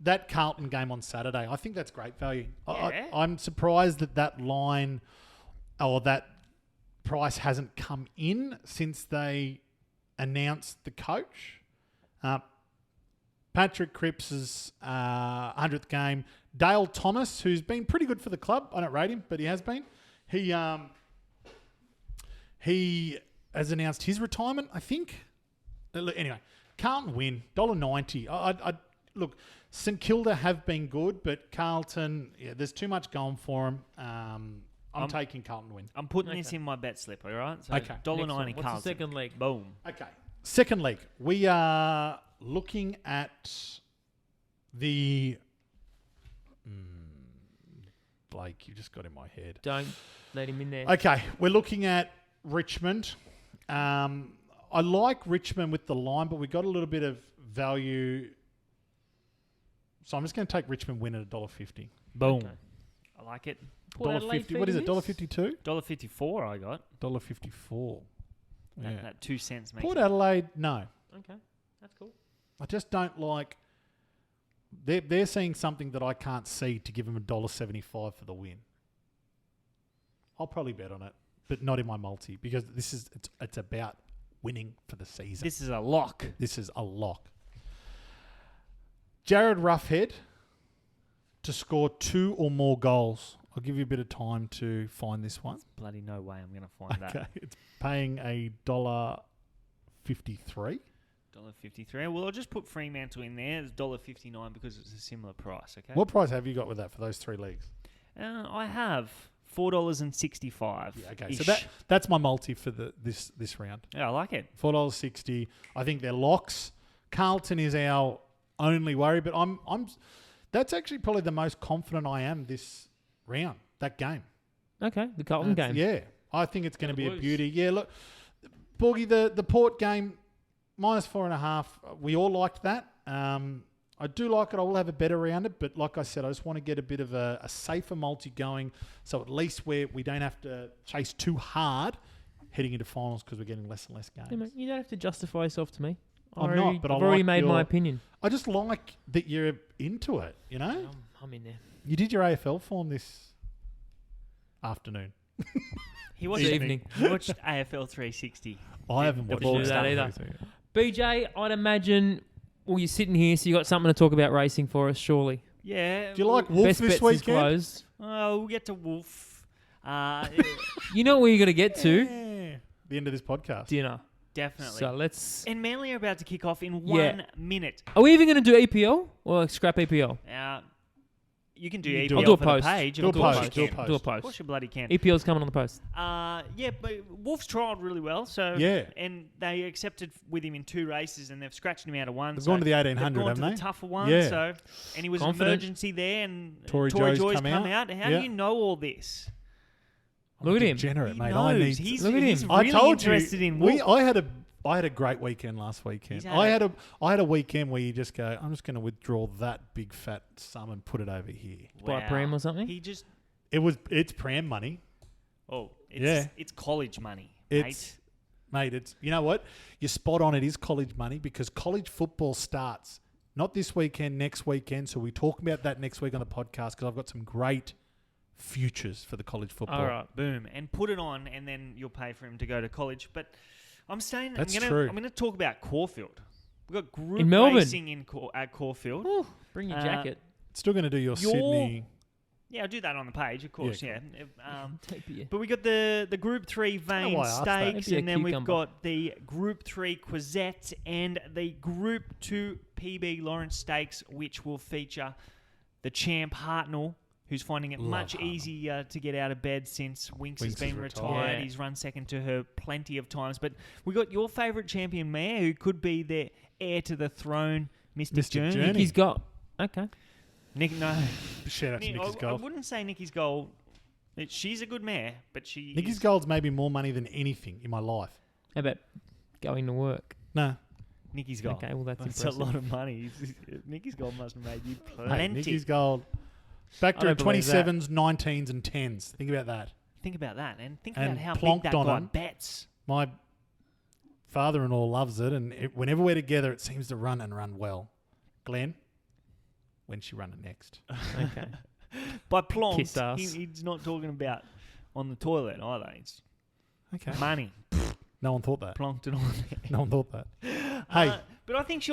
that Carlton game on Saturday, I think that's great value. Yeah. I'm surprised that line or that price hasn't come in since they announced the coach. Patrick Cripps' 100th game. Dale Thomas, who's been pretty good for the club. I don't rate him, but he has been. He has announced his retirement, I think. Anyway, Carlton win, $1.90. I look, St Kilda have been good, but Carlton, there's too much going for them. I'm taking Carlton win. I'm putting this in my bet slip, all right? So Okay. $1.90 Next one. What's the Carlton. second leg? Boom. Okay. Second leg. We are looking at the... Blake, you just got in my head. Don't let him in there. Okay, we're looking at Richmond. I like Richmond with the line, but we got a little bit of value. So I'm just going to take Richmond win at $1.50. Boom. Okay. I like it. Port Adelaide $1.50. What is it? feeding this? $1.52? $1.54 I got. $1.54. Yeah. That 2 cents makes Port it. Adelaide, no. Okay. That's cool. I just don't like... They're seeing something that I can't see to give them $1.75 for the win. I'll probably bet on it, but not in my multi because it's about winning for the season. This is a lock. This is a lock. Jared Roughhead to score 2 or more goals. I'll give you a bit of time to find this one. Bloody no way I'm going to find that. Okay, it's paying $1.50. $1.53. $1.53. Well, I'll just put Fremantle in there. It's $1.59 because it's a similar price. Okay. What price have you got with that for those 3 leagues? I have $4.65. Yeah, okay. So that's my multi for this round. Yeah, I like it. $4.60. I think they're locks. Carlton is our only worry, but I'm that's actually probably the most confident I am this round. That game. Okay, the Carlton game. Yeah, I think it's going to be a Blues. beauty. Yeah, look, Borgie, the Port game -4.5. We all liked that. I do like it. I will have a bet around it, but like I said, I just want to get a bit of a safer multi going, so at least we don't have to chase too hard heading into finals because we're getting less and less games. Yeah, mate, you don't have to justify yourself to me. I'm not, but I've I already like made my your- opinion. I just like that you're into it. You know, I'm in there. you did your AFL form this afternoon. He watched Evening. He watched AFL 360. I haven't Didn't watched do that it. either. BJ, I'd imagine. Well, you're sitting here, so you got something to talk about racing for us, surely. Yeah. Do you like Wolf Best this bets is weekend? closed. Oh, we'll get to Wolf. You know where you're gonna get to? Yeah. The end of this podcast. Dinner. Definitely. So let's. And Manly are about to kick off in Yeah. 1 minute. Are we even gonna do EPL or scrap EPL? You can do You EPL do I'll do a for the post. page. Do a Of course post. you Do a can. post. Do a Of course post. you bloody can. EPL's coming on the post. Yeah, but Wolf's trialled really well. So Yeah. and they accepted with him in 2 races, and they've scratched him out of 1. They've so gone to the they've 1800, gone haven't to they? the tougher one. Yeah. So and he was Confident. an emergency there, and Tory Tory Joe's Joy's come come out. out. How Yeah. do you know all this? Look at him. Degenerate, He mate. knows. I need. He's Look at he's him. really I told interested you. in Wolf. I had a great weekend last weekend. He's I had had a weekend where you just go, I'm just going to withdraw that big fat sum and put it over here. Buy a pram or something? He just It's pram money. it's college money, Mate, it's you know what? You're spot on. It is college money because college football starts not this weekend, next weekend. So we talk about that next week on the podcast because I've got some great futures for the college football. All right. Boom, and put it on, and then you'll pay for him to go to college. But I'm saying That's I'm true. going to talk about Caulfield. We've got group In Melbourne? racing at Caulfield. Ooh, bring your jacket. Still going to do your Sydney. Yeah, I'll do that on the page, of course. Yeah, Yeah. Take the- But we got the Group 3 Vane why I asked that. Stakes, Maybe a and then we've cucumber. got the Group 3 Quizette and the Group 2 PB Lawrence Stakes, which will feature the champ Hartnell, who's finding it Love much Hartnell. easier to get out of bed since Winks has Winks been is retired. retired. Yeah. He's run second to her plenty of times. But we got your favourite champion mare, who could be the heir to the throne, Mystic Journey. Journey. He's got. Okay. No. Shout out to Nicky's I Gold. wouldn't say Nicky's Gold. She's a good mare, but she Nicky's is- Gold's maybe more money than anything in my life. How about going to work? No. Nicky's Gold. Okay, well, that's a impressive. lot of money. Nicky's Gold must have made you Hey, plenty. Nicky's Gold. Back I to don't believe that. 27s, 19s, and 10s. Think about that. Think about that, and think And about how big plonked that on guy him. bets. My father-in-law loves it, and whenever we're together, it seems to run and run well. Glenn, when's she running next? Okay. By plonked, Kiss ass. he's not talking about on the toilet either. It's Okay. money. No one thought that. Plonked it on there. No one thought that. Hey, But I think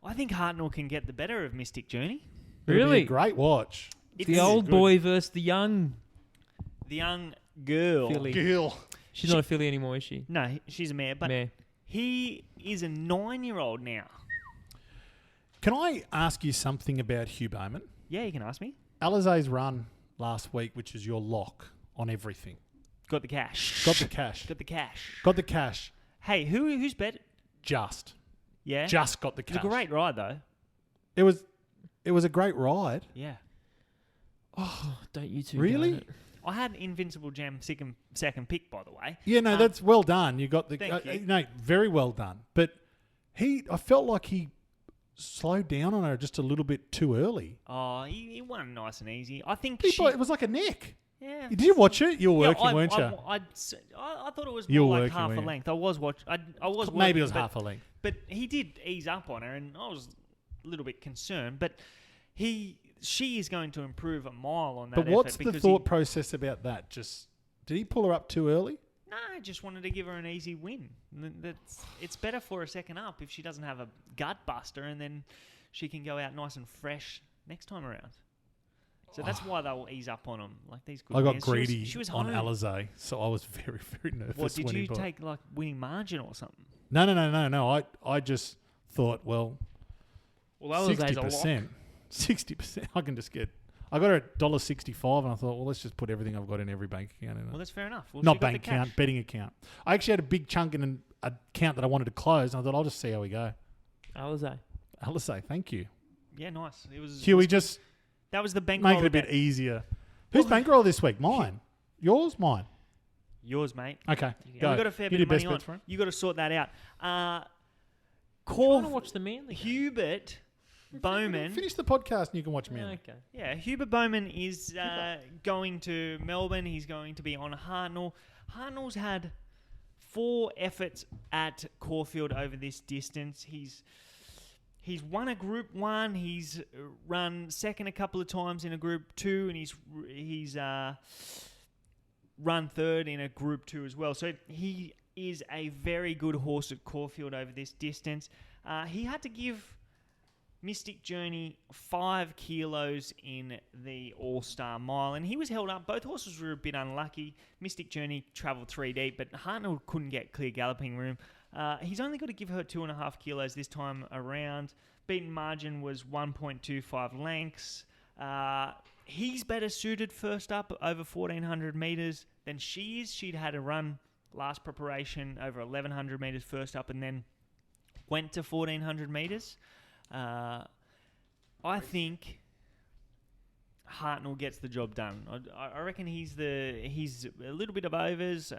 I think Hartnell can get the better of Mystic Journey. it'll be a Really? great watch. The old boy versus the young The young girl. filly. Girl. She's not a filly anymore, is she? No, she's a mare, but Mare. he is a 9-year-old now. Can I ask you something about Hugh Bowman? Yeah, you can ask me. Alizé's run last week, which is your lock on everything. Got the cash. Got the cash. Got the cash. Got the cash. Hey, who's bet? Just. Yeah, Just got the it's cash. a great ride though. It was a great ride. Yeah, Oh, don't you two Really? go at it. I had Invincible Gem second pick, by the way. Yeah, no, that's well done. You got the Thank you. no, very well done. But I felt like he slowed down on her just a little bit too early. Oh, he won nice and easy. I think It was like a neck. yeah. Did you watch it? You were Yeah, working, weren't you? I thought it was You more were like working, half a weren't you? length. I was Maybe working, it was but- half a length. But he did ease up on her, and I was a little bit concerned. But she is going to improve a mile on that. But what's effort the because thought process about that? Just did he pull her up too early? No, I just wanted to give her an easy win. It's better for a second up if she doesn't have a gut buster, and then she can go out nice and fresh next time around. So that's why they'll ease up on him. Like these good I got mares. greedy She was on home. Alizé, so I was very, very nervous. What, did when he you bought- take like winning margin or something? No. I just thought, well, Well, that was a lock. 60%. 60%. I can just get. I got her at $1.65, and I thought, well, let's just put everything I've got in every bank account. Well, that's fair enough. Well, Not she got bank the account, cash. betting account. I actually had a big chunk in an account that I wanted to close, and I thought, I'll just see how we go. Alizé. Alizé, thank you. Yeah, nice. It was. Huey, just That was the make bankroll. it a bit easier. Who's bankroll this week? Mine. Yours? Mine. Yours, mate. Okay, Yeah, go. we got a fair You bit do of money best on. bets for him. You got to sort that out. I Corf want to watch the Manly game. Hubert Bowman. Finish the podcast and you can watch me. Okay. Yeah, Hubert Bowman is going to Melbourne. He's going to be on Hartnell. Hartnell's had 4 efforts at Caulfield over this distance. He's won a Group 1. He's run second a couple of times in a Group 2, and he's run third in a Group 2 as well. So he is a very good horse at Caulfield over this distance. He had to give Mystic Journey 5 kilos in the All-Star Mile, and he was held up. Both horses were a bit unlucky. Mystic Journey travelled 3 deep, but Hartnell couldn't get clear galloping room. He's only got to give her 2.5 kilos this time around. Beaten margin was 1.25 lengths. He's better suited first up over 1,400 metres than she is. She'd had a run last preparation over 1,100 metres first up and then went to 1,400 metres. I think Hartnell gets the job done. I reckon he's a little bit of overs.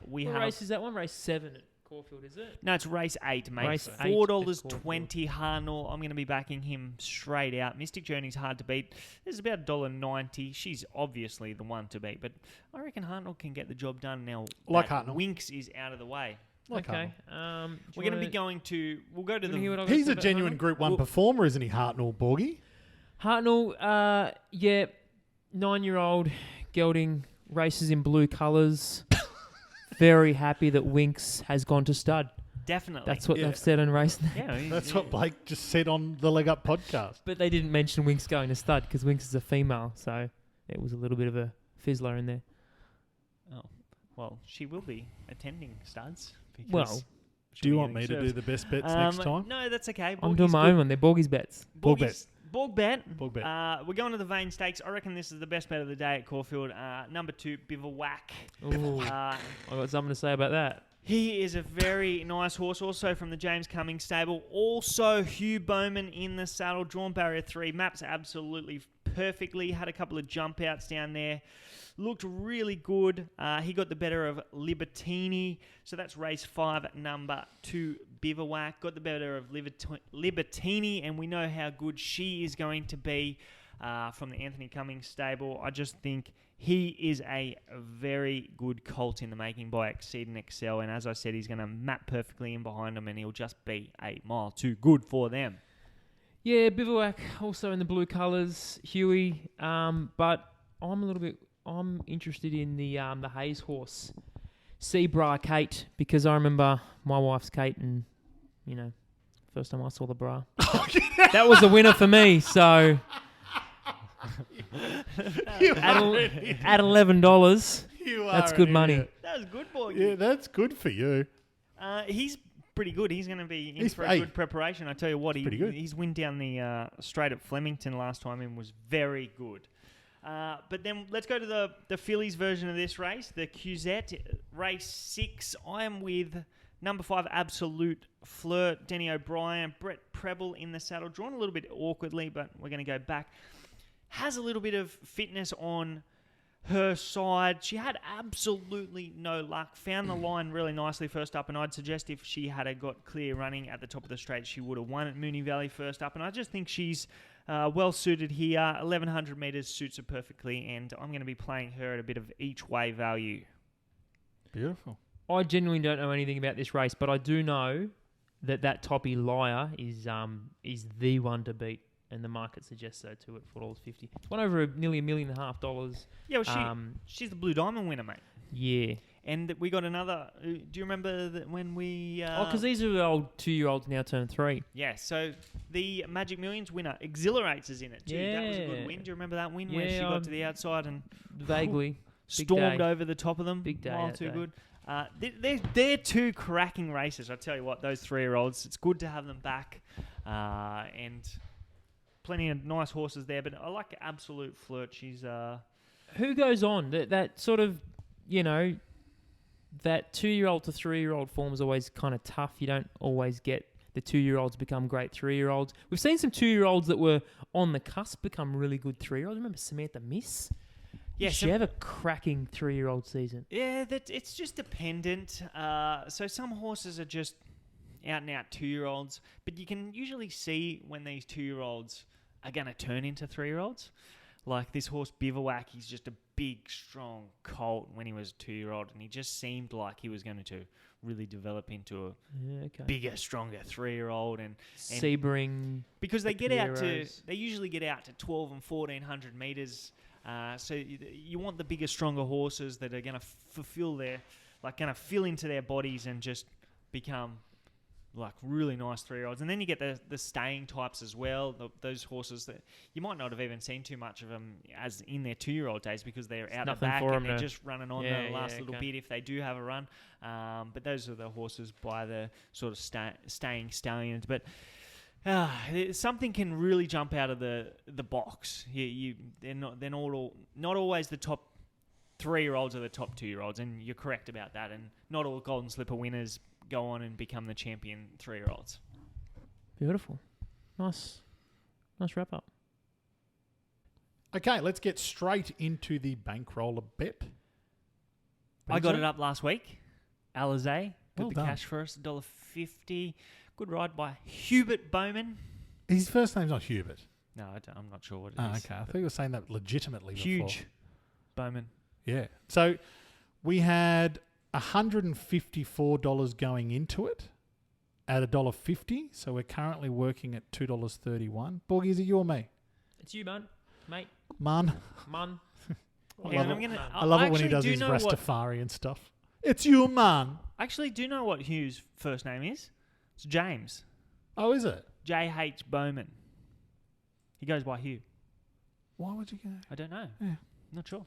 What race is that one? Race 7 at Caulfield, is it? No, it's race 8, mate. Race 8 at $4.20 Hartnell. I'm going to be backing him straight out. Mystic Journey's hard to beat. This is about $1.90. She's obviously the one to beat, but I reckon Hartnell can get the job done now. Like that Hartnell. Winks is out of the way. Okay. We're going to be going to. We'll go to the. He's a genuine Group 1 performer, isn't he, Hartnell, Borgie? Hartnell, yeah, 9-year-old gelding, races in blue colours. Very happy that Winks has gone to stud. Definitely. That's what they've said on race. Yeah, That's what Blake just said on the Leg Up podcast. But they didn't mention Winks going to stud because Winks is a female, so it was a little bit of a fizzler in there. Oh, well, she will be attending studs. Because Well, Do you want me to do the best bets next time? No, that's okay. I'm doing my own one. They're Borgie's bets. Borg bet. Borg bet. Borg bet. We're going to the Vane Stakes. I reckon this is the best bet of the day at Caulfield. Number 2, Bivouac. Ooh, Uh, I got something to say about that. He is a very nice horse, also from the James Cummings stable. Also, Hugh Bowman in the saddle, drawn barrier 3, maps absolutely perfectly. Had a couple of jump outs down there. Looked really good. He got the better of Libertini. So that's race 5, number 2, Bivouac. Got the better of Libertini, and we know how good she is going to be from the Anthony Cummings stable. I just think he is a very good colt in the making by Exceed and Excel. And as I said, he's going to map perfectly in behind him, and he'll just be a mile too good for them. Yeah, Bivouac also in the blue colours, Huey. But I'm interested in the Hayes horse, Seabra Kate, because I remember my wife's Kate, and first time I saw the bra, that was a winner for me. So at $11, that's good money. That was good, boy. Yeah, that's good for you. He's pretty good. He's going to be in He's- for a hey, good preparation. I tell you what, pretty good. He's win down the straight at Flemington last time and was very good. But then let's go to the fillies version of this race, the Cusette race 6. I am with number 5, Absolute Flirt, Denny O'Brien, Brett Preble in the saddle, drawn a little bit awkwardly, but we're going to go back. Has a little bit of fitness on her side. She had absolutely no luck. Found the line really nicely first up, and I'd suggest if she had got clear running at the top of the straight, she would have won at Moonee Valley first up. And I just think she's well suited here. 1,100 metres suits her perfectly, and I'm going to be playing her at a bit of each way value. Beautiful. I genuinely don't know anything about this race, but I do know that Toppy Liar is the one to beat, and the market suggests so too at $4.50. It's won over nearly $1.5 million. Yeah, well, she's the Blue Diamond winner, mate. Yeah, And we got another. Do you remember that when we? Because these are the old 2-year-olds now turned 3. Yeah. So the Magic Millions winner, Exhilarates, is in it too. That was a good Yeah. win. Do you remember that win where Yeah, she got to the outside and Vaguely. stormed day. over the top of them? Big day Mile that too day. good. They're two cracking races. I tell you what, those 3-year-olds. It's good to have them back, and plenty of nice horses there. But I like Absolute Flirt. She's Who goes on? That sort of, that 2-year-old to 3-year-old form is always kind of tough. You don't always get the 2-year-olds become great 3-year-olds. We've seen some 2-year-olds that were on the cusp become really good 3-year-olds. Remember Samantha Miss? Yeah, she have a cracking 3-year-old season. Yeah, it's just dependent. So some horses are just out and out 2-year-olds, but you can usually see when these 2-year-olds are going to turn into 3-year-olds. Like this horse Bivouac, he's just a big, strong colt when he was a 2-year-old, and he just seemed like he was going to really develop into a bigger, stronger 3-year-old. And Sebring, because they Pieros. they usually get out to 12 and 1400 meters. So you want the bigger, stronger horses that are going to fulfill their, like, going to fill into their bodies and just become like really nice 3-year-olds. And then you get the staying types as well. Those horses that you might not have even seen too much of them as in their 2-year-old days because they're out the back and they're just running on the last little bit if they do have a run. But those are the horses by the sort of staying stallions. But something can really jump out of the box. They're not always the top 3-year-olds are the top 2-year-olds, and you're correct about that. And not all Golden Slipper winners go on and become the champion 3-year-olds. Beautiful. Nice wrap up. Okay, let's get straight into the bankroller bet. I got it up last week. Alizé got Well the done. cash for us, $1.50. Good ride by Hubert Bowman. His first name's not Hubert. No, I'm not sure what it Oh, is. okay. I thought you were saying that legitimately Huge before. Bowman. Yeah. So we had $154 going into it at $1.50. So we're currently working at $2.31. Borgie, is it you or me? It's you, man. Mate. Man. Man. I Yeah, love and it. I'm I love it when he actually does do his know what- Rastafari and stuff. It's you, man. Actually, do you know what Hugh's first name is? It's James. Oh, is it? J.H. Bowman. He goes by Hugh. Why would you go? I don't know. Yeah. Not sure.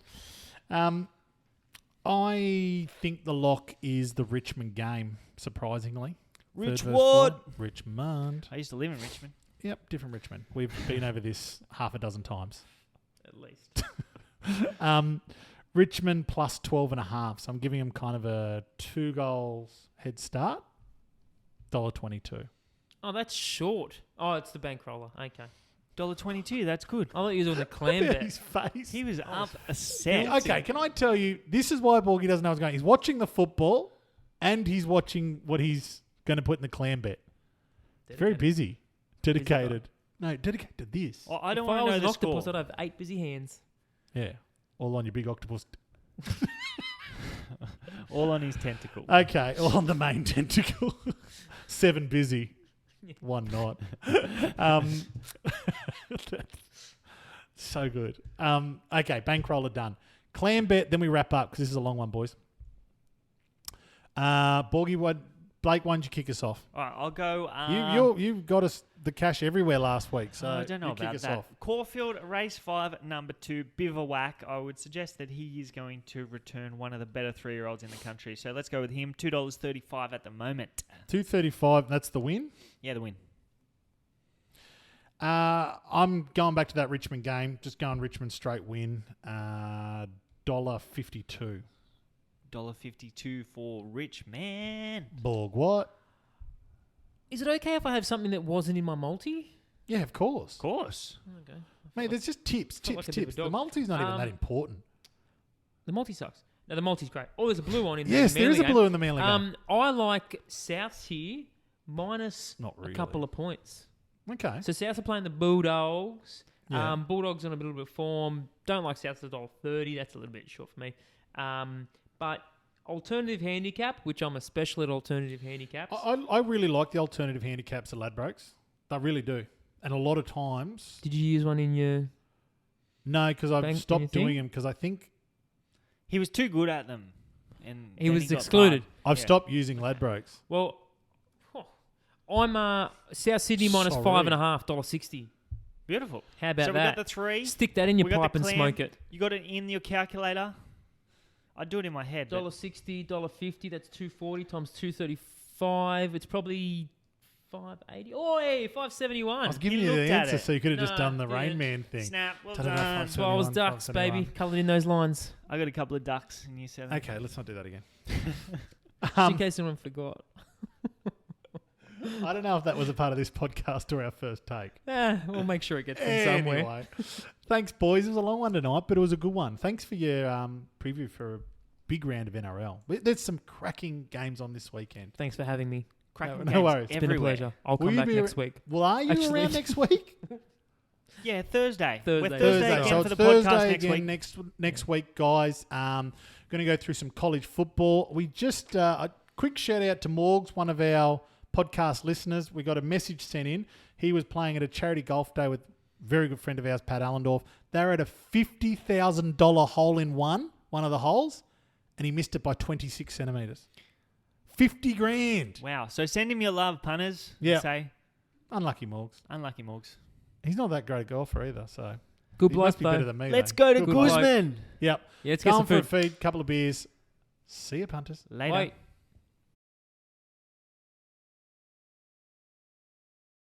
I think the lock is the Richmond game, surprisingly. Third versus Richwood. fourth. Richmond. I used to live in Richmond. Yep, different Richmond. We've been over this half a dozen times. At least. Richmond plus 12.5. So I'm giving them kind of a 2 goals head start. $1.22. Oh, that's short. Oh, it's the bankroller. Okay. $1.22. That's good. I thought you were on the clam Look at bet. his face. He was up a set. Okay, can I tell you, this is why Borgie doesn't know what's going on. He's watching the football and he's watching what he's going to put in the clam bet. Very busy. Dedicated. No, dedicated to this. Oh, I don't If I want to was know an the octopus, score. I'd have 8 busy hands. Yeah. All on your big octopus. All on his tentacle. Okay, all on the main tentacle. 7 busy. 1 not. So good. Okay, bankroller done. Clam bet, then we wrap up because this is a long one, boys. Borgie, Blake, why don't you kick us off? All right, I'll go. You got us the cash everywhere last week, so I don't know you kick about us that. off. Caulfield, race 5, number 2, Bivouac. I would suggest that he is going to return one of the better 3-year-olds in the country. So let's go with him. $2.35 at the moment. $2.35, that's the win. Yeah, the win. I'm going back to that Richmond game. Just going Richmond straight win. $1.52. $1.52 for Richmond. Borg, what? Is it okay if I have something that wasn't in my multi? Yeah, of course. Of course. Okay. Mate, there's just tips. like a bit of a The dog. multi's not even that important. The multi sucks. No, the multi's great. Oh, there's a blue one in Yes, the there is a Manly blue in the Manly game. game. I like Souths here minus Not really. a couple of points. Okay. So Souths are playing the Bulldogs. Yeah. Bulldogs on a little bit of form. Don't like Souths at $1.30. That's a little bit short for me. But alternative handicap, which I'm a special at alternative handicaps. I really like the alternative handicaps at Ladbrokes. I really do. And a lot of times... Did you use one in your... No, because I've Bank stopped anything? doing them because I think... He was too good at them. and He then was got excluded. barred. I've Yeah. stopped using Ladbrokes. Well, I'm South Sydney minus Sorry. $5.50, $1.60. Beautiful. How about so that? we got the 3. Stick that in your We got the pipe and clam. smoke it. You got it in your calculator. I do it in my head. but- $1.60, $1.50. That's $2.40 times $2.35. It's probably $5.80. Oh, hey, $5.71. I was giving You you the looked at answer, it. so you could have just Nah, done the yeah. Rain Man thing. Snap. Well Ta-da-da, done. 571, 12 ducks, baby. 571. Coloured in those lines. I got a couple of ducks in year 7. Okay, let's not do that again. Just in case anyone forgot. I don't know if that was a part of this podcast or our first take. We'll make sure it gets in somewhere. Anyway, thanks, boys. It was a long one tonight, but it was a good one. Thanks for your preview for a big round of NRL. There's some cracking games on this weekend. Thanks for having me. Cracking No games worries. It's been a everywhere. pleasure. I'll Will come you back be next week. Well, are you Actually- around next week? Yeah, Thursday. Thursday. We're Thursday again So for it's the podcast Thursday next again week. next week, guys. Going to go through some college football. We just a quick shout out to Morgs, one of our podcast listeners. We got a message sent in. He was playing at a charity golf day with a very good friend of ours, Pat Allendorf. They're at a $50,000 hole in one of the holes, and he missed it by 26 centimetres. 50 grand. Wow. So send him your love, punters. Yeah. Say, Unlucky Morgs. unlucky Morgs. He's not that great a golfer either, so Good he bloke, must be better though. than me. Let's though. go to Good bloke. Guzman. Yep. Yeah, let's get Going some for a food. feed, couple of beers. See you, punters. Later. Wait.